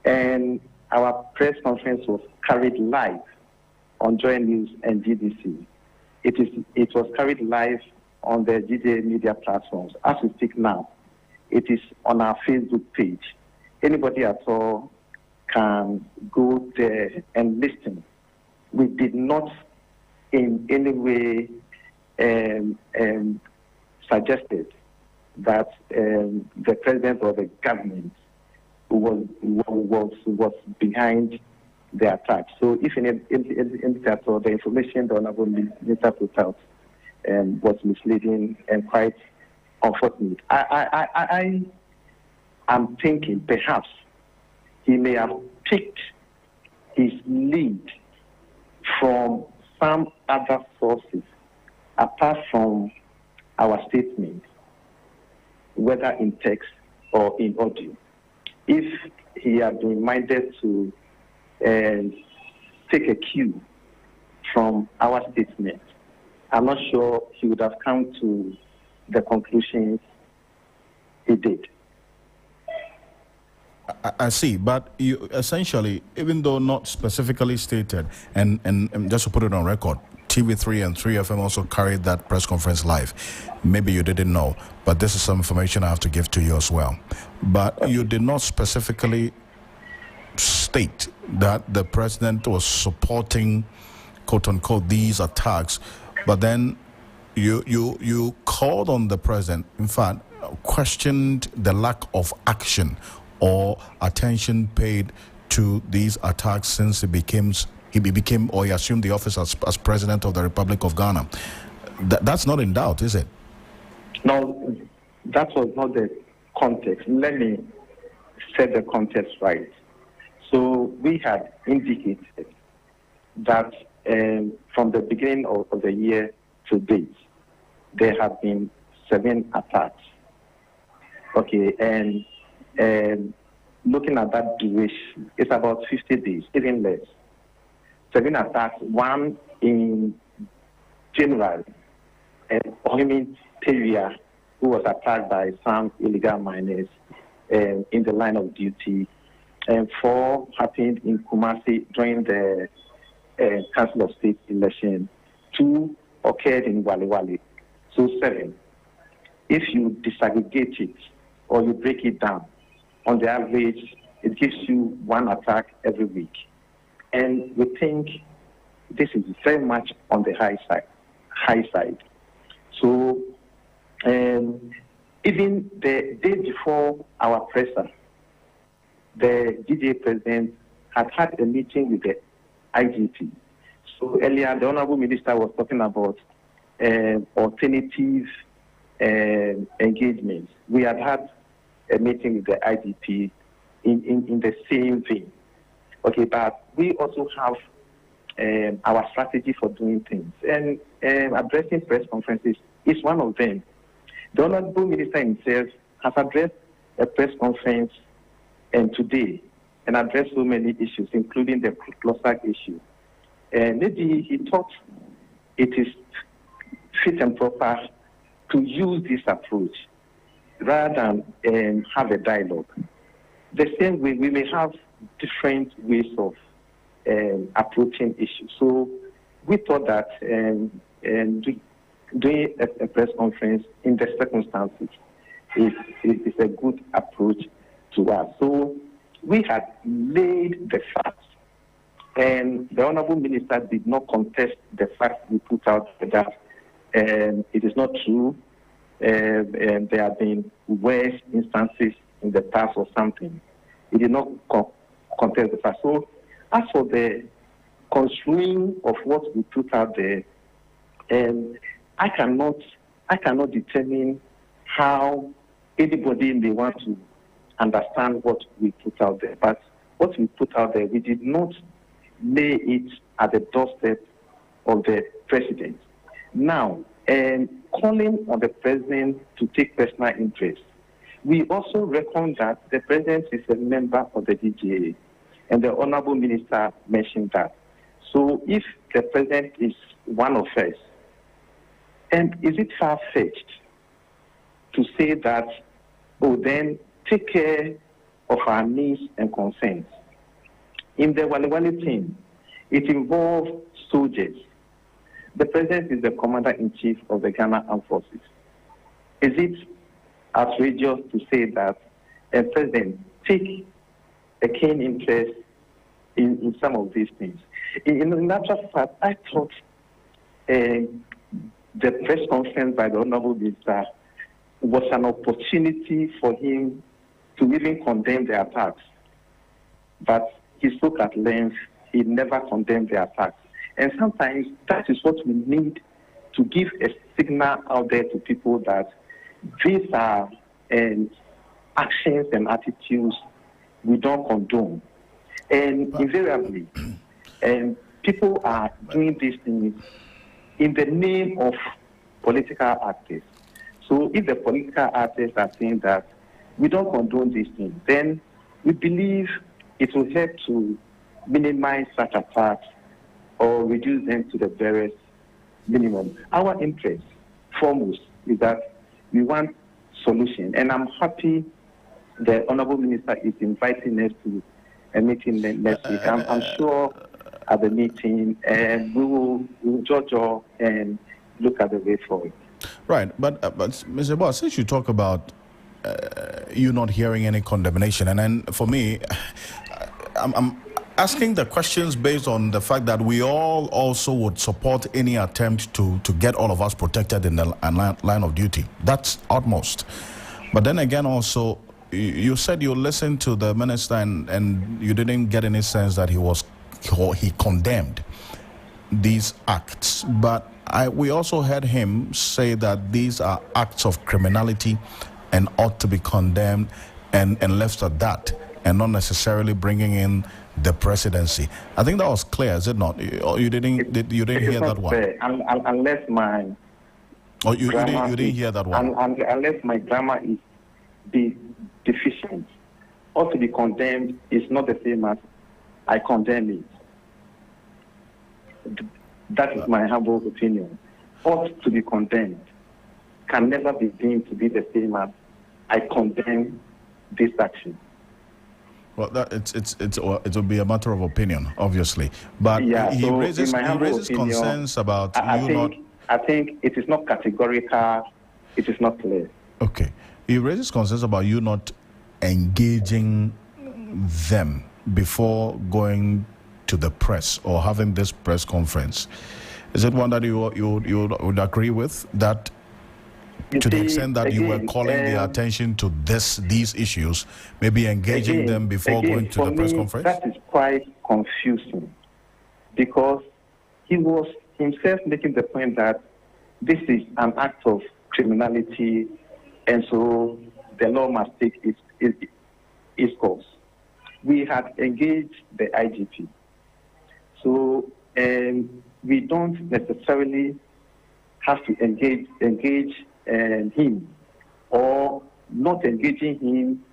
Speaker 10: And our press conference was carried live on Joy News and GDC. It was carried live on the GDA media platforms. As we speak now, it is on our Facebook page. Anybody at all can go there and listen. We did not in any way suggested that the president or the government was behind the attack. So if in at all, the information the Honorable Minister put out was misleading and quite unfortunate. I am thinking perhaps he may have picked his lead from some other sources apart from our statement, whether in text or in audio. If he had been minded to take a cue from our statement, I'm not sure he would have come to the conclusions he did.
Speaker 2: I see, but you essentially, even though not specifically stated, and just to put it on record, TV3 and 3FM also carried that press conference live. Maybe you didn't know, but this is some information I have to give to you as well. But you did not specifically state that the president was supporting, quote unquote, these attacks, but then you called on the president, in fact, questioned the lack of action or attention paid to these attacks since he became or he assumed the office as president of the Republic of Ghana. That's not in doubt, is it?
Speaker 10: No, that was not the context. Let me set the context right. So we had indicated that from the beginning of the year to date, there have been 7 attacks. Okay, and looking at that duration, it's about 50 days, even less. 7 attacks, one in January, and Ohimi Teria, who was attacked by some illegal miners in the line of duty, and 4 happened in Kumasi during the Council of State election. 2 occurred in Wali. So 7. If you disaggregate it or you break it down, on the average, it gives you 1 attack every week. And we think this is very much on the high side. So even the day before our presser, the GDA president had a meeting with the IGP. So earlier, the Honorable Minister was talking about alternative engagements. We had a meeting with the IDP in the same vein. Okay, but we also have our strategy for doing things. And addressing press conferences is one of them. The Honorable Minister himself has addressed a press conference today and addressed so many issues, including the CLOSAG issue. Maybe he thought it is fit and proper to use this approach rather than have a dialogue. The same way, we may have different ways of approaching issues. So we thought that doing a press conference in the circumstances is a good approach to us. So we had laid the facts, and the Honorable Minister did not contest the facts we put out that it is not true. There have been worse instances in the past or something. He did not contest the facts. So as for the construing of what we put out there, I cannot determine how anybody may want to understand what we put out there. But what we put out there, we did not lay it at the doorstep of the president. Now, calling on the president to take personal interest, we also reckon that the president is a member of the DGA, and the Honorable Minister mentioned that. So if the president is one of us, and is it far-fetched to say that, then take care of our needs and concerns? In the Wale team, it involves soldiers. The president is the commander-in-chief of the Ghana Armed Forces. Is it outrageous to say that a president take a keen interest in some of these things? In actual fact, I thought the press conference by the Honorable Minister was an opportunity for him to even condemn the attacks. But he spoke at length. He never condemned the attacks. And sometimes that is what we need to give a signal out there to people that these are actions and attitudes we don't condone. And invariably, people are doing these things in the name of political actors. So if the political actors are saying that we don't condone these things, then we believe it will help to minimize such attacks or reduce them to the barest minimum. Our interest, foremost, is that we want solution. And I'm happy the Honorable Minister is inviting us to a meeting next week. I'm sure at the meeting, and we will judge and look at the way forward.
Speaker 2: Right, but Mr. Boss, since you talk about you not hearing any condemnation, and then for me, I'm asking the questions based on the fact that we all also would support any attempt to get all of us protected in the line of duty. That's utmost. But then again, also, you said you listened to the minister and you didn't get any sense that he condemned these acts. But we also heard him say that these are acts of criminality and ought to be condemned and left at that, and not necessarily bringing in the presidency. I think that was clear, is it not? You didn't hear that one?
Speaker 10: Unless my
Speaker 2: you didn't hear that one?
Speaker 10: Unless my grammar is deficient, ought to be condemned is not the same as I condemn it. That is my humble opinion. Ought to be condemned can never be deemed to be the same as I condemn this action.
Speaker 2: Well, it will be a matter of opinion, obviously. But
Speaker 10: yeah,
Speaker 2: he raises concerns about
Speaker 10: I think it is not categorical. It is not clear.
Speaker 2: Okay. He raises concerns about you not engaging them before going to the press or having this press conference. Is it one that you would agree with? That to the extent that you were calling their attention to these issues, maybe engaging them before going to the press conference?
Speaker 10: That is quite confusing, because he was himself making the point that this is an act of criminality, and so the law must take its course. We had engaged the IGP, so we don't necessarily have to engage him, or not engaging him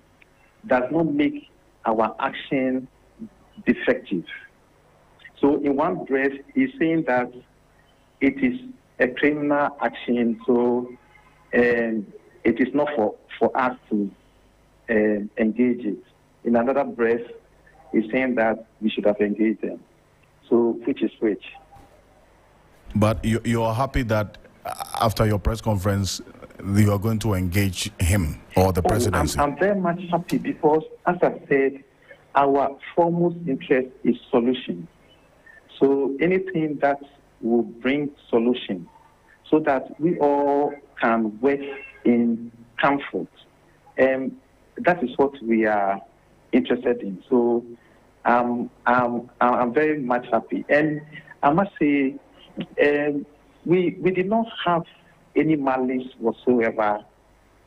Speaker 10: does not make our action defective. So in one breath, he's saying that it is a criminal action, so it is not for us to engage it. In another breath, he's saying that we should have engaged them. So which is which?
Speaker 2: But you are happy that after your press conference, you are going to engage him or the presidency?
Speaker 10: I'm very much happy because, as I said, our foremost interest is solution. So anything that will bring solution so that we all can work in comfort. That is what we are interested in. So I'm very much happy. And I must say, we did not have any malice whatsoever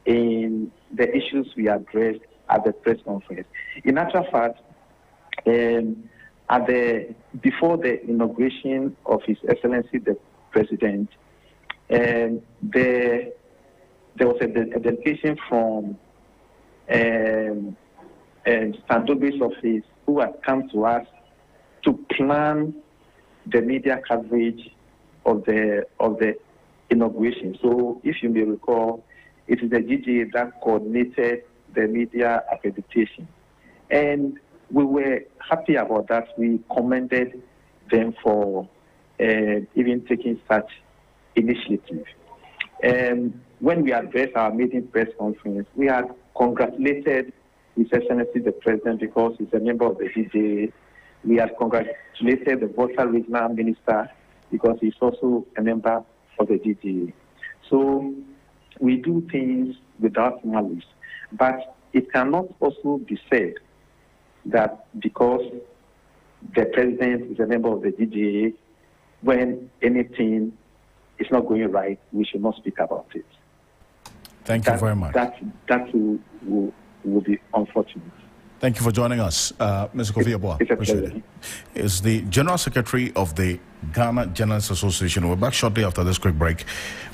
Speaker 10: in the issues we addressed at the press conference. In actual fact, before the inauguration of His Excellency the President, there was a delegation from Sandobe's office who had come to us to plan the media coverage of the inauguration. So, if you may recall, it is the GGA that coordinated the media accreditation, and we were happy about that. We commended them for even taking such initiative. And when we addressed our meeting press conference, we had congratulated His Excellency the President because he's a member of the GGA. We had congratulated the Volta Regional Minister because he's also a member of the GGA. So we do things without malice. But it cannot also be said that because the President is a member of the GGA, when anything is not going right, we should not speak about it.
Speaker 2: Thank you very much.
Speaker 10: That will be unfortunate.
Speaker 2: Thank you for joining us, Mr. Kofi Aboah. Appreciate it. Is the General Secretary of the Ghana Journalists Association. We're back shortly after this quick break.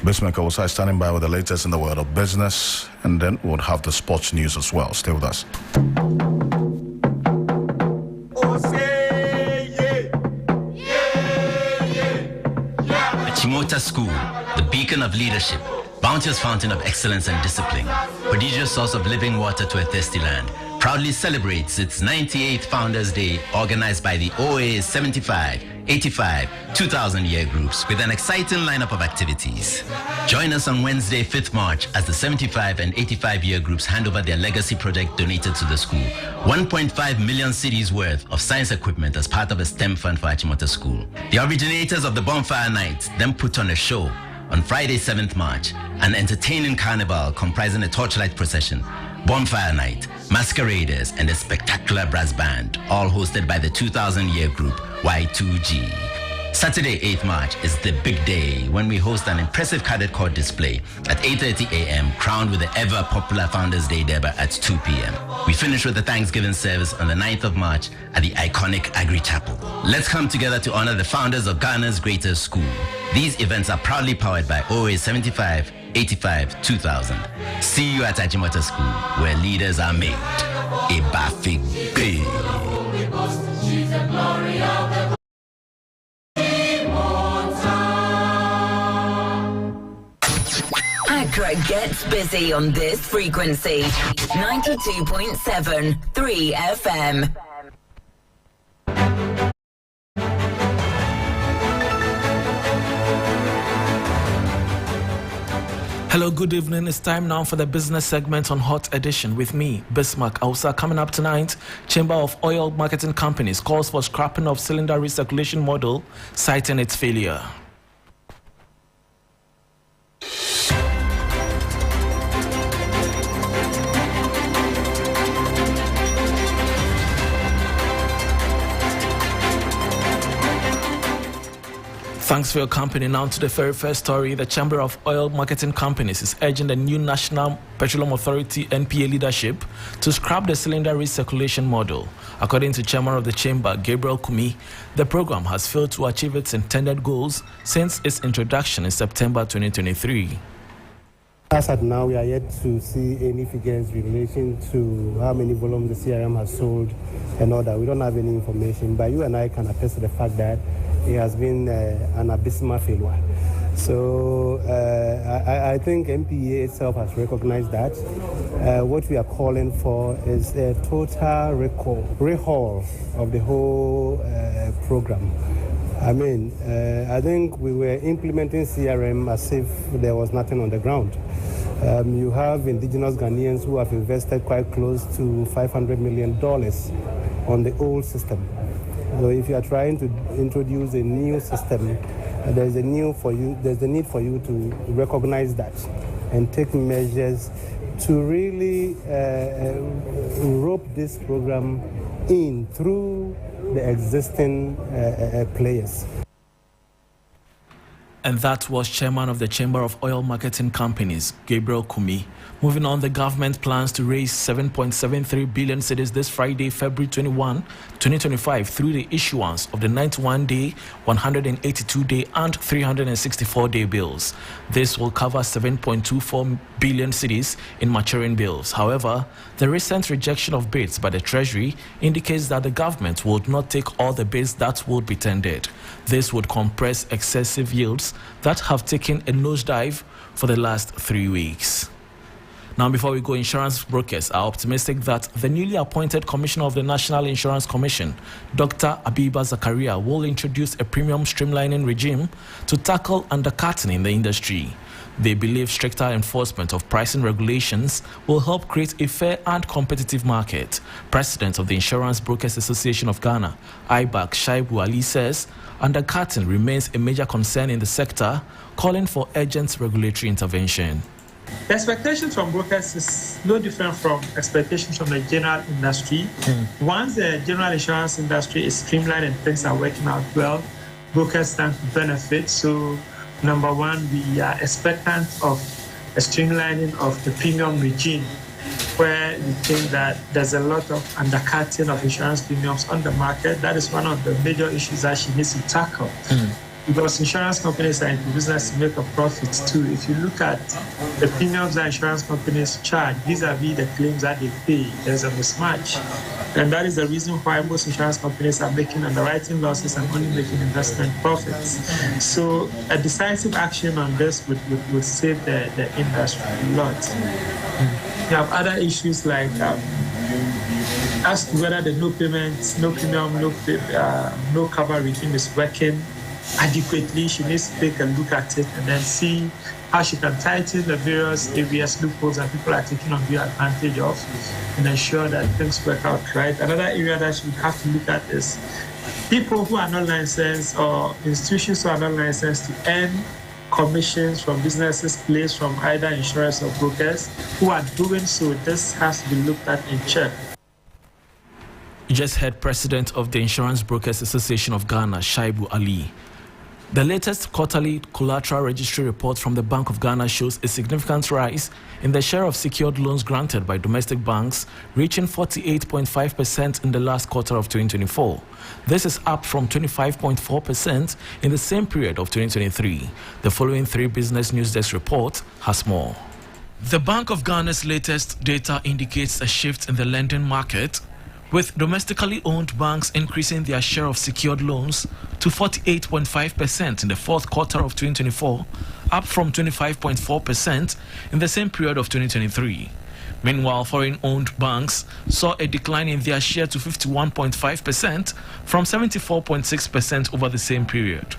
Speaker 2: Bismarck Osai standing by with the latest in the world of business, and then we'll have the sports news as well. Stay with us.
Speaker 11: Achimota School, the beacon of leadership, bounteous fountain of excellence and discipline, prodigious source of living water to a thirsty land, proudly celebrates its 98th Founders Day, organized by the OA's 75, 85, 2000 year groups with an exciting lineup of activities. Join us on Wednesday, 5th March as the 75 and 85 year groups hand over their legacy project donated to the school. 1.5 million cedis worth of science equipment as part of a STEM fund for Achimota School. The originators of the Bonfire Night then put on a show on Friday, 7th March, an entertaining carnival comprising a torchlight procession, Bonfire Night, masqueraders, and a spectacular brass band, all hosted by the 2000 year group Y2G. Saturday, 8th March is the big day when we host an impressive cadet corps display at 8:30 a.m. crowned with the ever popular Founders Day Derby at 2 p.m. We finish with the Thanksgiving service on the 9th of March at the iconic Agri Chapel. Let's come together to honor the founders of Ghana's greatest school. These events are proudly powered by OA 75, 85, 2000. See you at Achimota School, where leaders are made.
Speaker 12: Accra gets busy on this frequency. 92.7 3 FM.
Speaker 13: Hello, good evening. It's time now for the business segment on Hot Edition with me, Bismarck Ausa. Coming up tonight, Chamber of Oil Marketing Companies calls for scrapping of cylinder recirculation model, citing its failure. Thanks for your company. Now to the very first story. The Chamber of Oil Marketing Companies is urging the new National Petroleum Authority NPA leadership to scrap the cylinder recirculation model. According to Chairman of the Chamber, Gabriel Kumi, the program has failed to achieve its intended goals since its introduction in September 2023.
Speaker 14: As at now, we are yet to see any figures in relation to how many volumes the CRM has sold and all that. We don't have any information, but you and I can attest to the fact that it has been an abysmal failure. So I think NPA itself has recognized that. What we are calling for is a total rehaul of the whole program. I mean, I think we were implementing CRM as if there was nothing on the ground. You have indigenous Ghanaians who have invested quite close to $500 million on the old system. So if you are trying to introduce a new system, there's a need for you to recognize that and take measures to really rope this program in through the existing players.
Speaker 13: And that was Chairman of the Chamber of Oil Marketing Companies, Gabriel Kumi. Moving on, the government plans to raise 7.73 billion cedis this Friday, February 21, 2025, through the issuance of the 91-day, 182-day, and 364-day bills. This will cover 7.24 billion cedis in maturing bills. However, the recent rejection of bids by the Treasury indicates that the government would not take all the bids that would be tendered. This would compress excessive yields that have taken a nosedive for the last 3 weeks. Now, before we go, insurance brokers are optimistic that the newly appointed Commissioner of the National Insurance Commission, Dr. Abiba Zakaria, will introduce a premium streamlining regime to tackle undercutting in the industry. They believe stricter enforcement of pricing regulations will help create a fair and competitive market. President of the Insurance Brokers Association of Ghana, IBAC Shaibu Ali, says undercutting remains a major concern in the sector, calling for urgent regulatory intervention.
Speaker 15: The expectations from brokers is no different from expectations from the general industry. Once the general insurance industry is streamlined and things are working out well, brokers stand to benefit. So, number one, we are expectant of a streamlining of the premium regime, where we think that there's a lot of undercutting of insurance premiums on the market. That is one of the major issues that she needs to tackle. Because insurance companies are in the business to make a profit too. If you look at the premiums that insurance companies charge vis-a-vis the claims that they pay, there's a mismatch. And that is the reason why most insurance companies are making underwriting losses and only making investment profits. So a decisive action on this would save the industry a lot. You have other issues like as to whether the no payment, no premium, no cover regime is working adequately. She needs to take a look at it and then see how she can tighten the various areas, loopholes that people are taking undue advantage of and ensure that things work out right. Another area that she would have to look at is people who are not licensed or institutions who are not licensed to earn commissions from businesses placed from either insurers or brokers who are doing so. This has to be looked at in check.
Speaker 13: You just heard President of the Insurance Brokers Association of Ghana, Shaibu Ali. The latest quarterly collateral registry report from the Bank of Ghana shows a significant rise in the share of secured loans granted by domestic banks, reaching 48.5% in the last quarter of 2024. This is up from 25.4% in the same period of 2023. The following 3 Business News Desk report has more. The Bank of Ghana's latest data indicates a shift in the lending market, with domestically owned banks increasing their share of secured loans to 48.5% in the fourth quarter of 2024, up from 25.4% in the same period of 2023. Meanwhile, foreign-owned banks saw a decline in their share to 51.5% from 74.6% over the same period.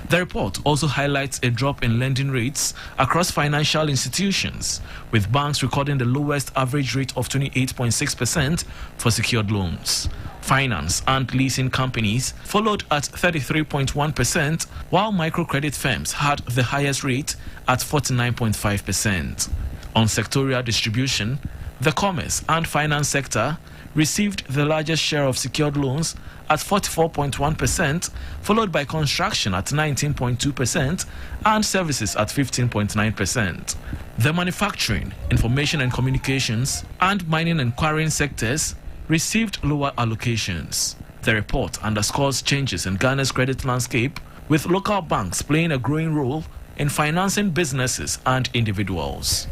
Speaker 13: The report also highlights a drop in lending rates across financial institutions, with banks recording the lowest average rate of 28.6% for secured loans. Finance and leasing companies followed at 33.1%, while microcredit firms had the highest rate at 49.5%. On sectorial distribution, the commerce and finance sector received the largest share of secured loans at 44.1%, followed by construction at 19.2% and services at 15.9%. The manufacturing, information and communications, and mining and quarrying sectors received lower allocations. The report underscores changes in Ghana's credit landscape, with local banks playing a growing role in financing businesses and individuals.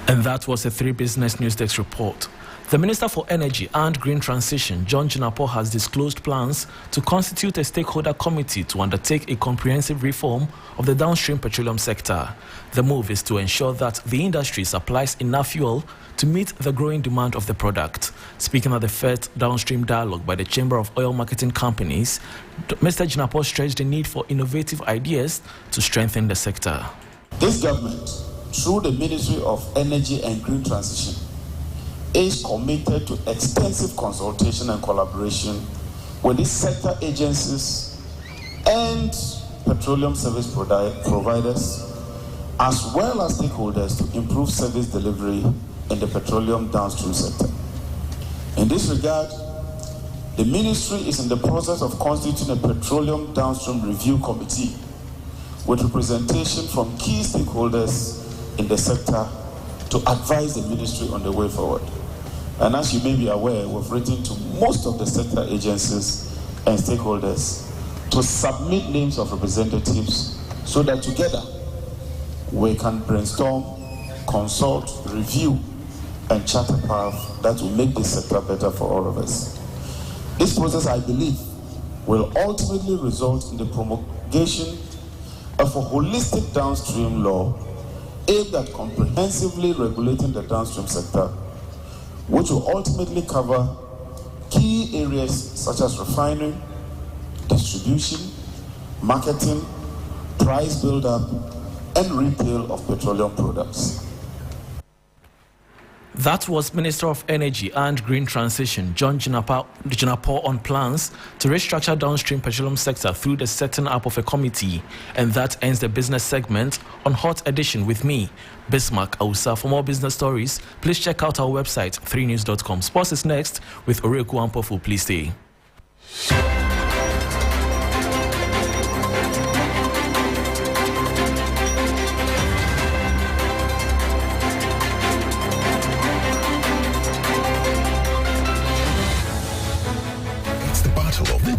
Speaker 13: And that was a 3 Business News Desk report. The Minister for Energy and Green Transition, John Jinapor, has disclosed plans to constitute a stakeholder committee to undertake a comprehensive reform of the downstream petroleum sector. The move is to ensure that the industry supplies enough fuel to meet the growing demand of the product. Speaking at the first downstream dialogue by the Chamber of Oil Marketing Companies, Mr. Jinapor stressed the need for innovative ideas to strengthen the sector.
Speaker 16: This government, through the Ministry of Energy and Green Transition, is committed to extensive consultation and collaboration with the sector agencies and petroleum service providers, as well as stakeholders, to improve service delivery in the petroleum downstream sector. In this regard, the ministry is in the process of constituting a petroleum downstream review committee with representation from key stakeholders in the sector to advise the ministry on the way forward. And as you may be aware, we've written to most of the sector agencies and stakeholders to submit names of representatives so that together we can brainstorm, consult, review, and chart a path that will make this sector better for all of us. This process, I believe, will ultimately result in the promulgation of a holistic downstream law aimed at comprehensively regulating the downstream sector, which will ultimately cover key areas such as refining, distribution, marketing, price build-up, and retail of petroleum products.
Speaker 13: That was Minister of Energy and Green Transition, John Jinapor, on plans to restructure downstream petroleum sector through the setting up of a committee. And that ends the business segment on Hot Edition with me, Bismarck Ausa. For more business stories, please check out our website, 3news.com. Sports is next with Oreku Ampofu. Please stay.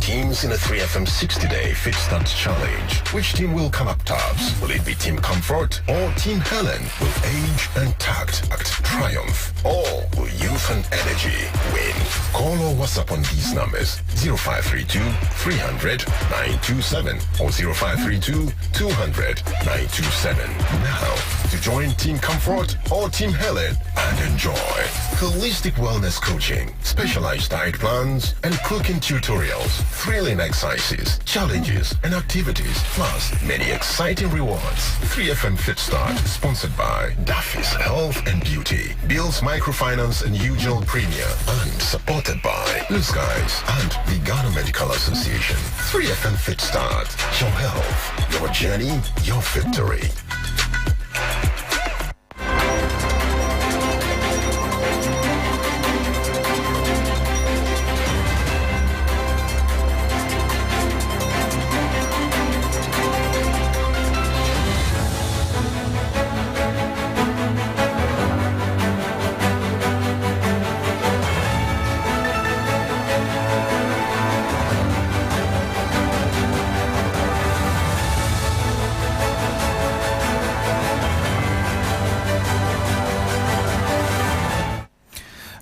Speaker 17: Teams in a 3FM 60-day Fit Start Challenge. Which team will come up tops? Will it be Team Comfort or Team Helen? Will age and tact act triumph? Or will youth and energy win? Call or WhatsApp on these numbers: 0532 300 927 or 0532 200 927. Now, to join Team Comfort or Team Helen and enjoy holistic wellness coaching, specialized diet plans, and cooking tutorials, thrilling exercises, challenges, and activities, plus many exciting rewards. 3FM Fit Start, sponsored by Daffy's Health and Beauty, Bill's Microfinance and Usual Premier, and supported by Blue Skies and the Ghana Medical Association. 3FM Fit Start, your health, your journey, your victory.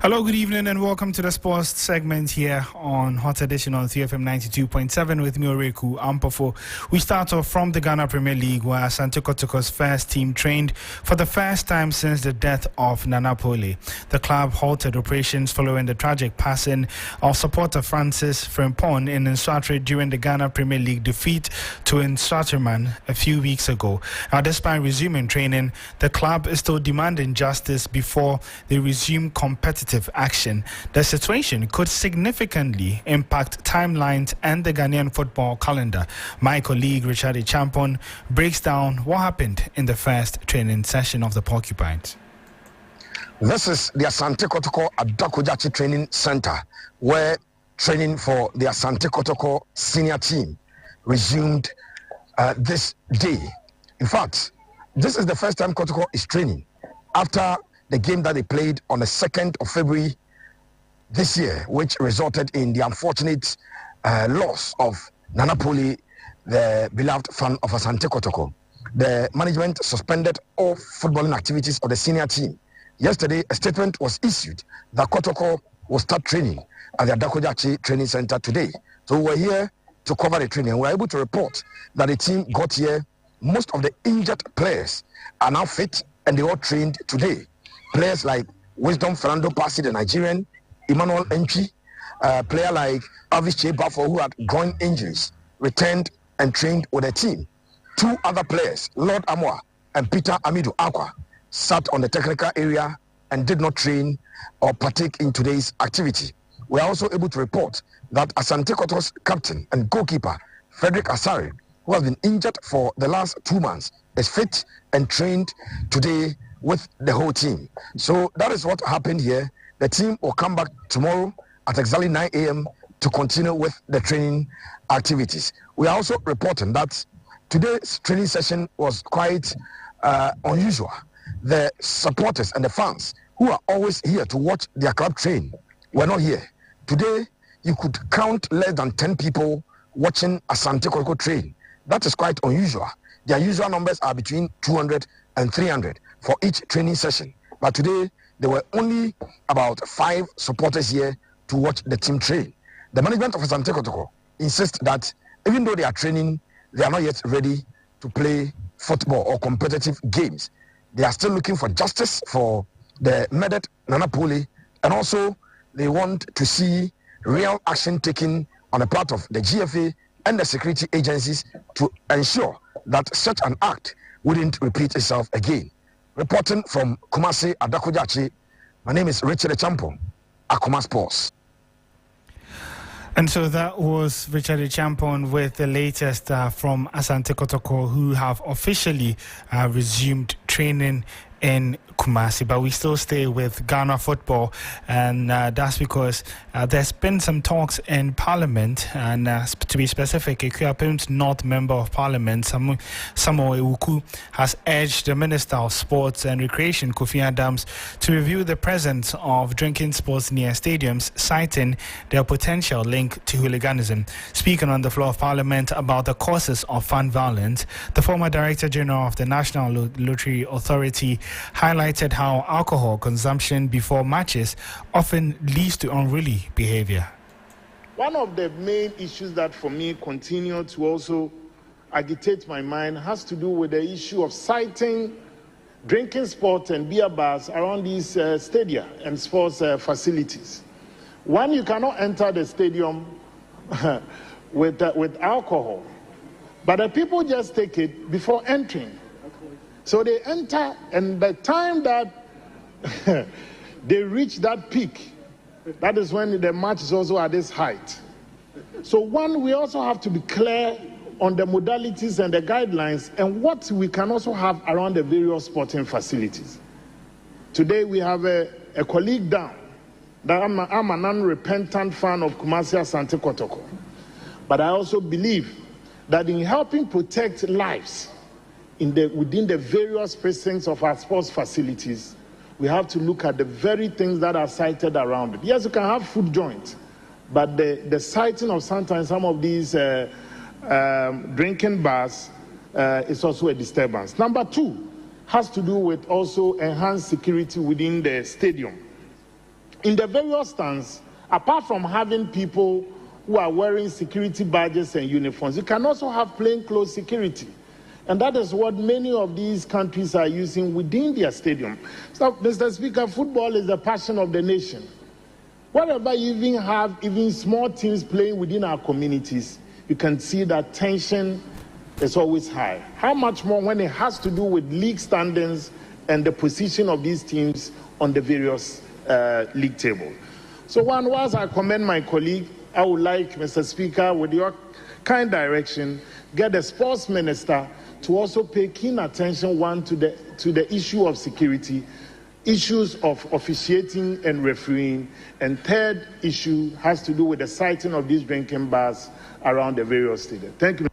Speaker 18: Hello, good evening, and welcome to the sports segment here on Hot Edition on 3FM 92.7 with me, Oreku Ampofu. We start off from the Ghana Premier League, where Asante Kotoko's first team trained for the first time since the death of Nana Pole. The club halted operations following the tragic passing of supporter Francis Frimpong in Nswatre during the Ghana Premier League defeat to Nswatreman a few weeks ago. Now, despite resuming training, the club is still demanding justice before they resume competitive action. The situation could significantly impact timelines and the Ghanaian football calendar. My colleague Richard Champon breaks down what happened in the first training session of the Porcupines.
Speaker 19: This is the Asante Kotoko Adakujachi Training Center, where training for the Asante Kotoko senior team resumed this day. In fact, this is the first time Kotoko is training after the game that they played on the 2nd of February this year, which resulted in the unfortunate loss of Nana Poli, the beloved fan of Asante Kotoko. The management suspended all footballing activities of the senior team. Yesterday, a statement was issued that Kotoko will start training at the Adakojachi Training Center today. So we're here to cover the training. We're able to report that the team got here. Most of the injured players are now fit and they all trained today. Players like Wisdom Fernando Pasi, the Nigerian, Emmanuel Entry, player like Avis Chebafo, who had groin injuries, returned and trained with the team. 2 other players, Lord Amwa and Peter Amidu Akwa, sat on the technical area and did not train or partake in today's activity. We are also able to report that Asante Kotoko's captain and goalkeeper, Frederick Asare, who has been injured for the last 2 months, is fit and trained today with the whole team. So that is what happened here. The team will come back tomorrow at exactly 9 a.m. to continue with the training activities. We are also reporting that today's training session was quite unusual. The supporters and the fans who are always here to watch their club train were not here. Today, you could count less than 10 people watching Asante Kotoko train. That is quite unusual. Their usual numbers are between 200 and 300 for each training session. But today, there were only about 5 supporters here to watch the team train. The management of Asante Kotoko insists that even though they are training, they are not yet ready to play football or competitive games. They are still looking for justice for the murdered Nana Poli, and also they want to see real action taken on the part of the GFA and the security agencies to ensure that such an act wouldn't repeat itself again. Reporting from Kumasi Adakojachi, my name is Richard Echampo, Akoma Sports.
Speaker 18: And so that was Richard Champon with the latest from Asante Kotoko, who have officially resumed training in Kumasi, but we still stay with Ghana football, and that's because there's been some talks in Parliament, and to be specific, Ekuapem's North Member of Parliament, Samuel Ewuku, has urged the Minister of Sports and Recreation, Kofi Adams, to review the presence of drinking sports near stadiums, citing their potential link to hooliganism. Speaking on the floor of Parliament about the causes of fan violence, the former Director General of the National Lottery Authority highlighted how alcohol consumption before matches often leads to unruly behavior.
Speaker 20: One of the main issues that for me continue to also agitate my mind has to do with the issue of citing drinking sports and beer bars around these stadia and sports facilities. One, you cannot enter the stadium with alcohol, but the people just take it before entering. So they enter, and the time that they reach that peak, that is when the match is also at this height. So one, we also have to be clear on the modalities and the guidelines and what we can also have around the various sporting facilities. Today we have a colleague down that I'm an unrepentant fan of Kumasi Asante Kotoko. But I also believe that in helping protect lives within the various precincts of our sports facilities, we have to look at the very things that are cited around it. Yes, you can have food joints, but the siting of sometimes some of these drinking bars is also a disturbance. Number 2 has to do with also enhanced security within the stadium. In the various stands, apart from having people who are wearing security badges and uniforms, you can also have plainclothes security. And that is what many of these countries are using within their stadium. So, Mr. Speaker, football is the passion of the nation. Wherever you even have small teams playing within our communities, you can see that tension is always high. How much more when it has to do with league standings and the position of these teams on the various league table. So whilst I commend my colleague, I would like, Mr. Speaker, with your kind direction, get the sports minister to also pay keen attention, one, to the issue of security, issues of officiating and refereeing. And third issue has to do with the siting of these drinking bars around the various stadiums. Thank you.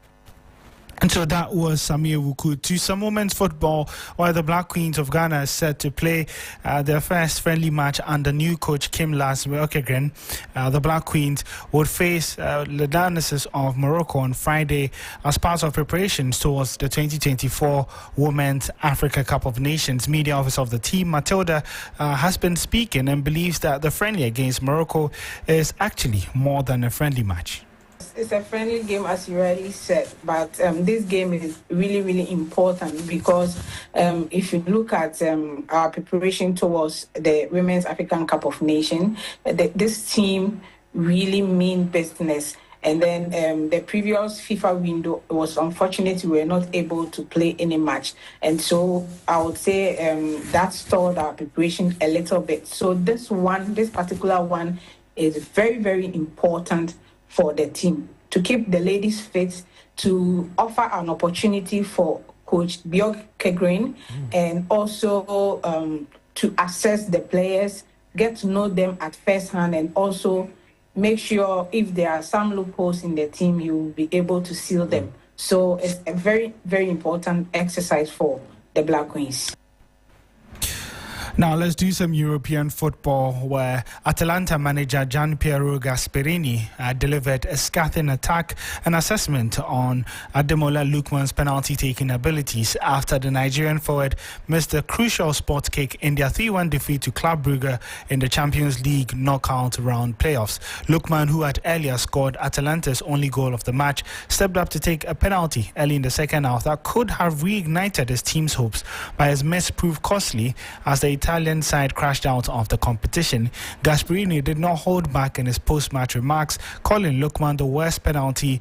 Speaker 18: And so that was Samir Wuku. To some women's football, where the Black Queens of Ghana are set to play their first friendly match under new coach Kim Lasme-Okegren. The Black Queens would face the Lionesses of Morocco on Friday as part of preparations towards the 2024 Women's Africa Cup of Nations. Media officer of the team, Matilda, has been speaking and believes that the friendly against Morocco is actually more than a friendly match.
Speaker 21: It's a friendly game, as you already said, but this game is really, really important because if you look at our preparation towards the Women's African Cup of Nations, this team really mean business. And then the previous FIFA window was unfortunate we were not able to play any match. And so I would say that stalled our preparation a little bit. So this particular one is very, very important for the team to keep the ladies fit, to offer an opportunity for Coach Okegren and also to assess the players, get to know them at first hand, and also make sure if there are some loopholes in the team, you will be able to seal them. So it's a very, very important exercise for the Black Queens.
Speaker 18: Now let's do some European football, where Atalanta manager Gianpiero Gasperini delivered a scathing attack and assessment on Ademola Lookman's penalty-taking abilities after the Nigerian forward missed a crucial spot kick in their 3-1 defeat to Club Brugge in the Champions League knockout round playoffs. Lookman, who had earlier scored Atalanta's only goal of the match, stepped up to take a penalty early in the second half that could have reignited his team's hopes, but his miss proved costly as the Italian side crashed out of the competition. Gasperini did not hold back in his post-match remarks, calling Lookman the worst penalty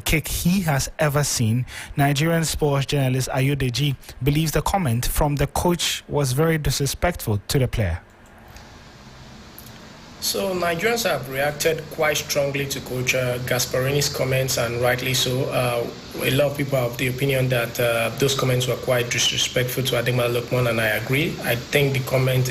Speaker 18: kick he has ever seen. Nigerian sports journalist Ayodeji believes the comment from the coach was very disrespectful to the player.
Speaker 22: So Nigerians have reacted quite strongly to Coach Gasperini's comments, and rightly so. A lot of people have the opinion that those comments were quite disrespectful to Ademola Lookman, and I agree. I think the comments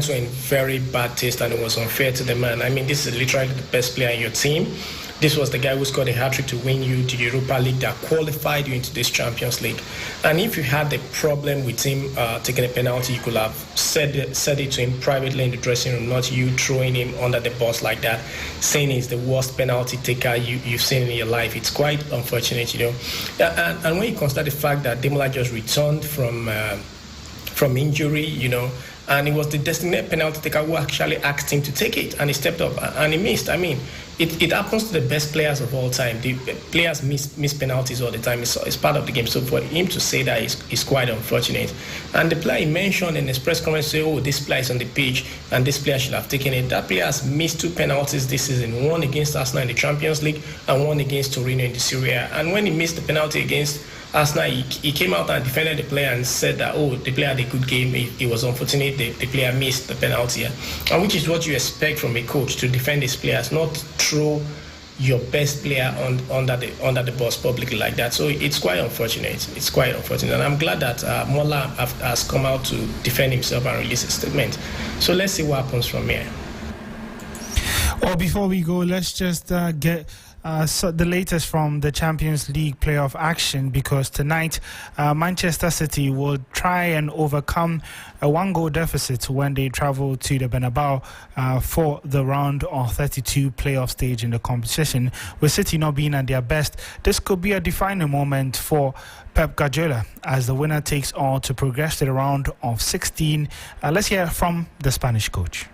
Speaker 22: were in very bad taste, and it was unfair to the man. I mean, this is literally the best player in your team. This was the guy who scored a hat-trick to win you the Europa League that qualified you into this Champions League. And if you had a problem with him taking a penalty, you could have said it to him privately in the dressing room, not you throwing him under the bus like that, saying he's the worst penalty taker you've seen in your life. It's quite unfortunate, you know. And when you consider the fact that Ademola just returned from injury, you know, and it was the designated penalty taker who actually asked him to take it, and he stepped up and he missed. I mean, it happens to the best players of all time. The players miss penalties all the time. It's part of the game. So for him to say that is quite unfortunate. And the player he mentioned in his press conference say, oh, this player is on the pitch and this player should have taken it. That player has missed 2 penalties this season, one against Arsenal in the Champions League and one against Torino in the Serie A. And when he missed the penalty against Arsenal, he came out and defended the player and said that, oh, the player had a good game. It was unfortunate the player missed the penalty. And which is what you expect from a coach, to defend his players, not throw your best player under the bus publicly like that. So it's quite unfortunate. It's quite unfortunate. And I'm glad that Mola has come out to defend himself and release a statement. So let's see what happens from here.
Speaker 18: Well, before we go, let's just get the latest from the Champions League playoff action, because tonight Manchester City will try and overcome a 1-goal deficit when they travel to the Bernabeu for the round of 32 playoff stage in the competition. With City not being at their best, this could be a defining moment for Pep Guardiola as the winner takes all to progress to the round of 16. Let's hear from the Spanish coach.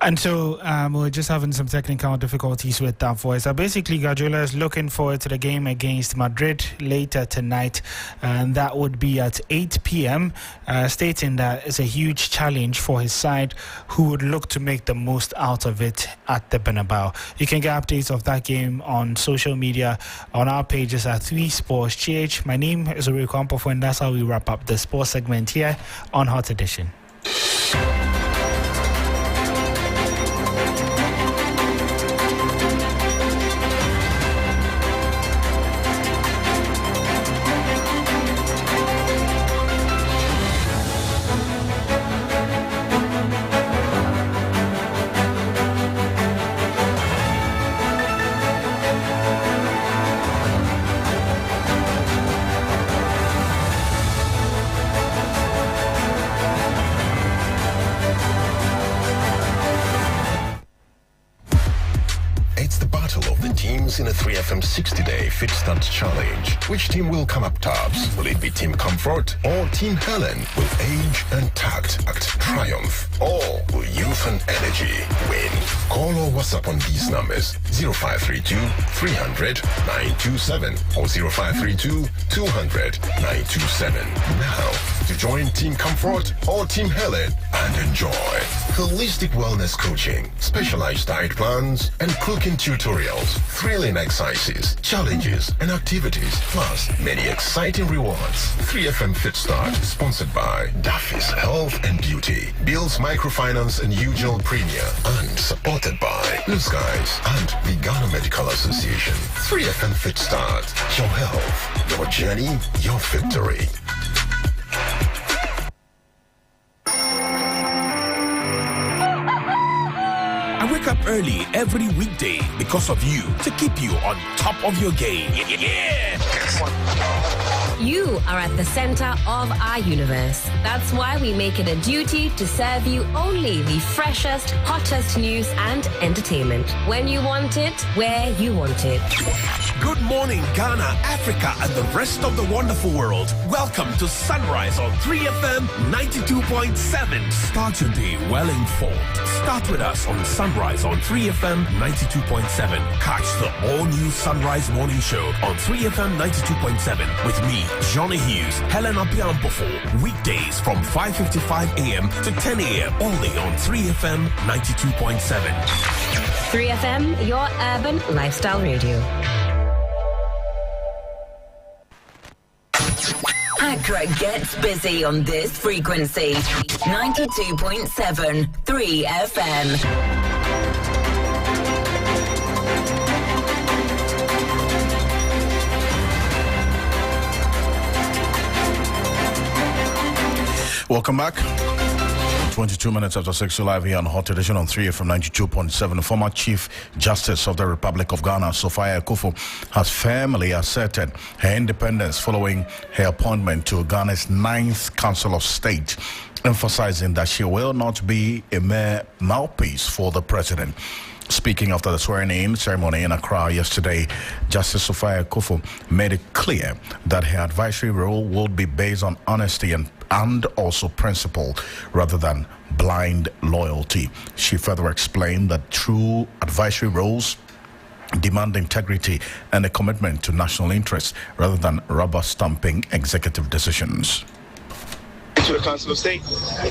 Speaker 18: And so we're just having some technical difficulties with that voice. Basically, Guardiola is looking forward to the game against Madrid later tonight, and that would be at 8 p.m., stating that it's a huge challenge for his side, who would look to make the most out of it at the Bernabeu. You can get updates of that game on social media on our pages at 3 Sports GH. My name is Oreko Ampofo, and that's how we wrap up the sports segment here on Hot Edition.
Speaker 17: 3FM 60-day Fit Start Challenge. Which team will come up tops? Will it be Team Comfort or Team Helen? Will age and tact act triumph? Or will youth and energy win? Call or WhatsApp on these numbers: 0532 300 927 or 0532 200 927. Now, to join Team Comfort or Team Helen and enjoy holistic wellness coaching, specialized diet plans, and cooking tutorials, thrilling exercises, challenges, and activities, plus many exciting rewards. 3FM Fit Start, sponsored by Daffy's Health and Beauty, Bill's Microfinance and Ugel Premier, and supported by Blue Skies and the Ghana Medical Association. 3FM Fit Start, your health, your journey, your victory.
Speaker 1: I wake up early every weekday because of you, to keep you on top of your game. Yeah!
Speaker 3: You are at the center of our universe. That's why we make it a duty to serve you only the freshest, hottest news and entertainment. When you want it, where you want it.
Speaker 1: Good morning, Ghana, Africa, and the rest of the wonderful world. Welcome to Sunrise on 3FM 92.7. Start your day well informed. Start with us on Sunrise on 3FM 92.7. Catch the all-new Sunrise Morning Show on 3FM 92.7 with me, Johnny Hughes, Helen Apiampofo. Weekdays from 5:55 a.m. to 10 a.m. only on 3FM 92.7.
Speaker 3: 3FM, your urban lifestyle radio.
Speaker 12: Accra gets busy on this frequency. 92.7 3FM.
Speaker 2: Welcome back. 22 minutes after 6, live here on Hot Edition on 3 from 92.7. Former Chief Justice of the Republic of Ghana, Sophia Akrofi, has firmly asserted her independence following her appointment to Ghana's 9th Council of State, emphasizing that she will not be a mere mouthpiece for the president. Speaking after the swearing-in ceremony in Accra yesterday, Justice Sophia Akrofi made it clear that her advisory role will be based on honesty and also principle rather than blind loyalty. She further explained that true advisory roles demand integrity and a commitment to national interests rather than rubber-stamping executive decisions.
Speaker 23: To the Council of State.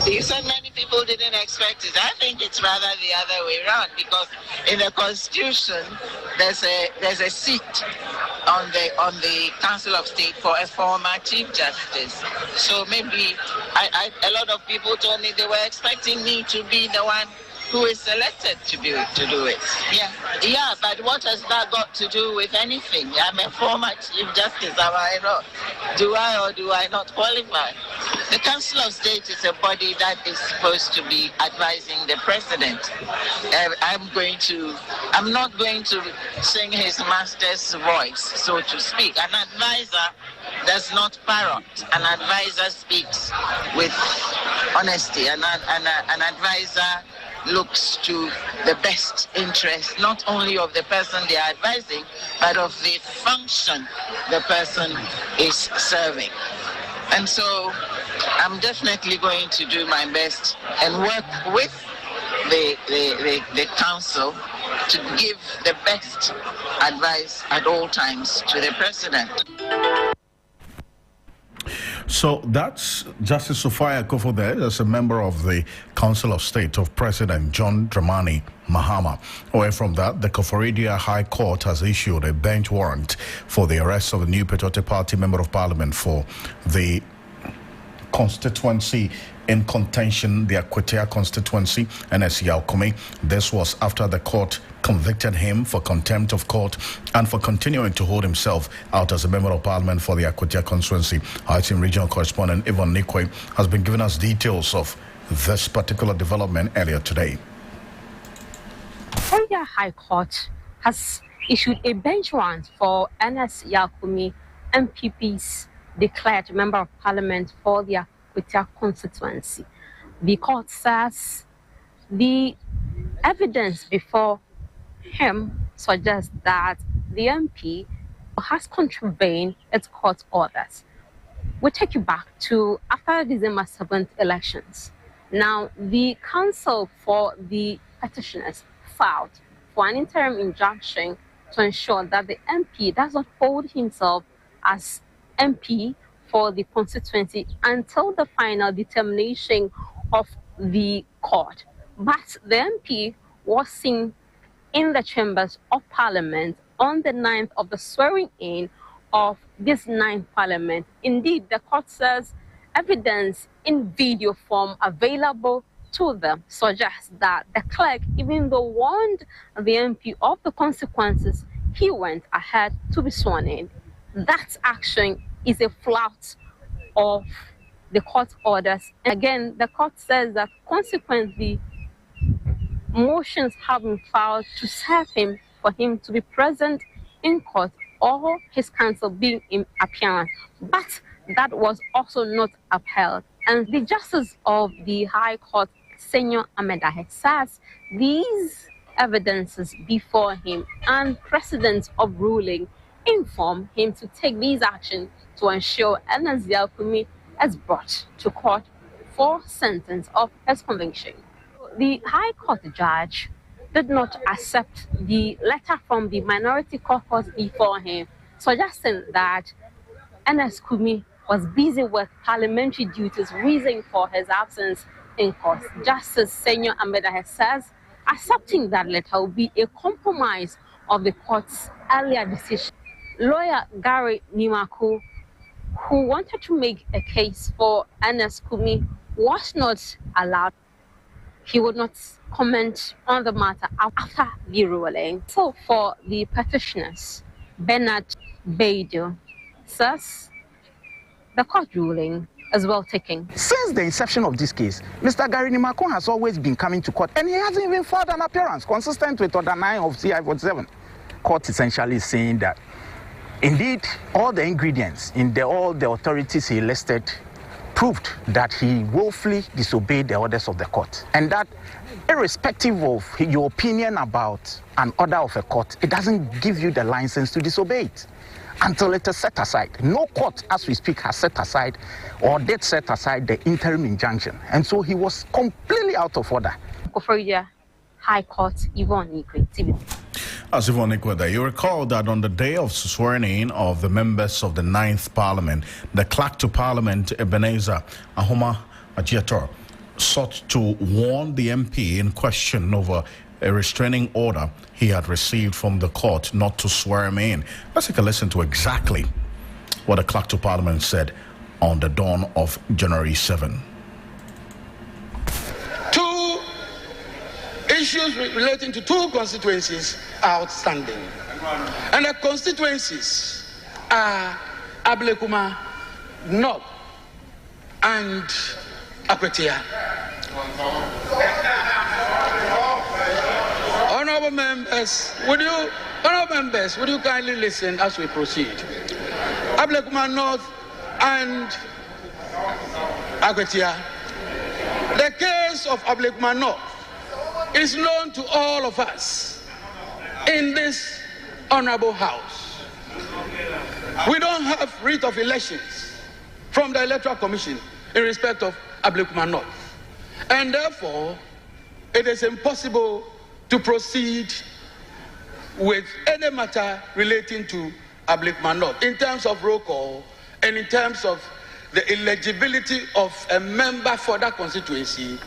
Speaker 24: You said many people didn't expect it. I think it's rather the other way around, because in the Constitution there's a seat on the Council of State for a former Chief Justice. So maybe a lot of people told me they were expecting me to be the one who is selected to do it. Yeah, but what has that got to do with anything? I'm a former Chief Justice, am I not? Do I or do I not qualify? The Council of State is a body that is supposed to be advising the president. I'm not going to sing his master's voice, so to speak. An advisor does not parrot. An advisor speaks with honesty. An advisor looks to the best interest not only of the person they are advising, but of the function the person is serving. And so I'm definitely going to do my best and work with the council to give the best advice at all times to the president.
Speaker 2: So that's Justice Sophia Akrofi there as a member of the Council of State of President John Dramani Mahama. Away from that, the Koforidua High Court has issued a bench warrant for the arrest of the new Patriotic Party Member of Parliament for the constituency in contention, the Akwatia constituency, NS Yalkumi. This was after the court convicted him for contempt of court and for continuing to hold himself out as a member of parliament for the Akwatia constituency. Our team regional correspondent Yvonne Nikwe has been giving us details of this particular development earlier today.
Speaker 25: Korea High Court has issued a bench warrant for NS Yalkumi MPP's declared member of parliament for the Akwatia constituency. The court says the evidence before him suggests that the MP has contravened its court orders. We take you back to after December 7th elections. Now, the counsel for the petitioners filed for an interim injunction to ensure that the MP does not hold himself as MP for the constituency until the final determination of the court. But the MP was seen in the chambers of parliament on the 9th of the swearing in of this 9th parliament. Indeed, the court says evidence in video form available to them suggests that the clerk, even though warned the MP of the consequences, he went ahead to be sworn in. That action is a flout of the court orders. Again, the court says that consequently, motions have been filed to serve him for him to be present in court or his counsel being in appearance. But that was also not upheld. And the Justice of the High Court, Senor Amedahe, says these evidences before him and precedents of ruling inform him to take these actions to ensure Ernest Yakumi is brought to court for sentence of his conviction. The High Court judge did not accept the letter from the minority caucus before him, suggesting that Ernest Kumi was busy with parliamentary duties, reason for his absence in court. Justice Senor Amedahe says accepting that letter will be a compromise of the court's earlier decision. Lawyer Gary Nimaku, who wanted to make a case for Ernest Kumi, was not allowed. He would not comment on the matter after the ruling. So for the petitioners, Bernard Baidu says the court ruling is well taken.
Speaker 4: Since the inception of this case, Mr. Gary Nimakon has always been coming to court, and he hasn't even filed an appearance consistent with Order 9 of CI 47. Court essentially is saying that indeed all the ingredients in all the authorities he listed proved that he willfully disobeyed the orders of the court, and that irrespective of your opinion about an order of a court, it doesn't give you the license to disobey it until it is set aside. No court, as we speak, has set aside or did set aside the interim injunction, and so he was completely out of order.
Speaker 25: High Court, Yvonne Ikwe.
Speaker 2: As Yvonne Ikwe there, you recall that on the day of swearing of the members of the 9th Parliament, the clerk to Parliament, Ebenezer Ahoma Ajiator, sought to warn the MP in question over a restraining order he had received from the court not to swear him in. Let's take a listen to exactly what the clerk to Parliament said on the dawn of January 7.
Speaker 5: Two issues relating to two constituencies are outstanding. And the constituencies are Ablekuma North and Akwetia. Honorable members, would you kindly listen as we proceed? Ablekuma North and Akwetia. The case of Ablekuma North is known to all of us in this honorable house. We don't have writ of elections from the Electoral Commission in respect of Ablekuma North, and therefore it is impossible to proceed with any matter relating to Ablekuma North in terms of roll call and in terms of the eligibility of a member for that constituency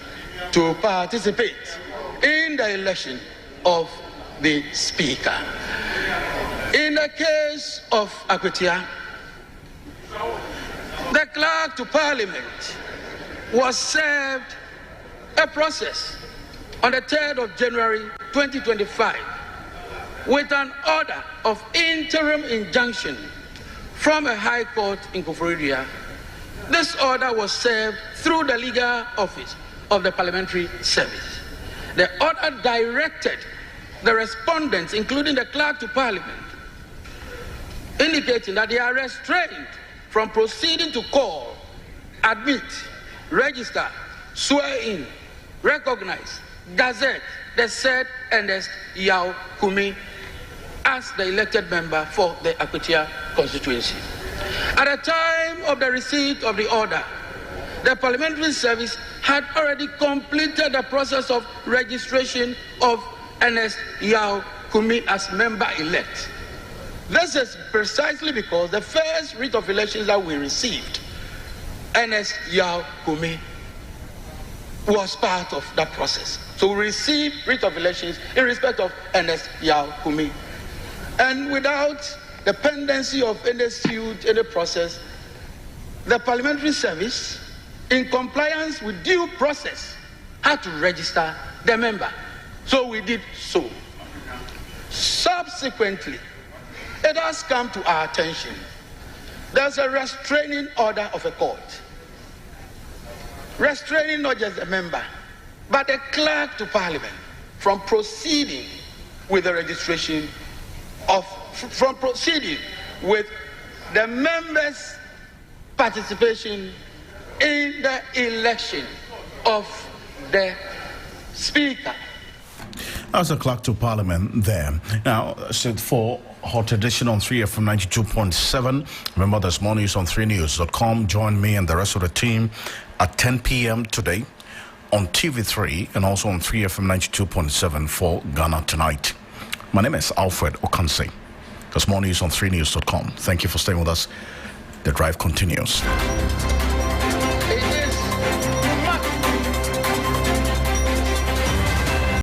Speaker 5: to participate in the election of the Speaker. In the case of Akwetia, the clerk to Parliament was served a process on the 3rd of January 2025 with an order of interim injunction from a high court in Koforidua. This order was served through the legal office of the Parliamentary Service. The order directed the respondents, including the clerk to Parliament, indicating that they are restrained from proceeding to call, admit, register, swear in, recognize, gazette the said Ernest Yakumi as the elected member for the Akrofi constituency. At the time of the receipt of the order, the Parliamentary Service had already completed the process of registration of Ernest Yao Kumi as member-elect. This is precisely because the first writ of elections that we received, Ernest Yao Kumi, was part of that process. So we received writ of elections in respect of Ernest Yao Kumi. And without the pendency of any suit, any process, the Parliamentary Service, in compliance with due process, had to register the member. So we did so. Subsequently, it has come to our attention. There's a restraining order of a court. Restraining not just a member, but a clerk to Parliament from proceeding with the registration of, from proceeding with the members' participation in the election of the Speaker.
Speaker 2: As a clerk to Parliament there. Now, set for Hot Edition on 3FM 92.7. Remember, there's more news on 3news.com. Join me and the rest of the team at 10 p.m. today on TV3 and also on 3FM 92.7 for Ghana Tonight. My name is Alfred Ocansey. There's more news on 3news.com. Thank you for staying with us. The drive continues.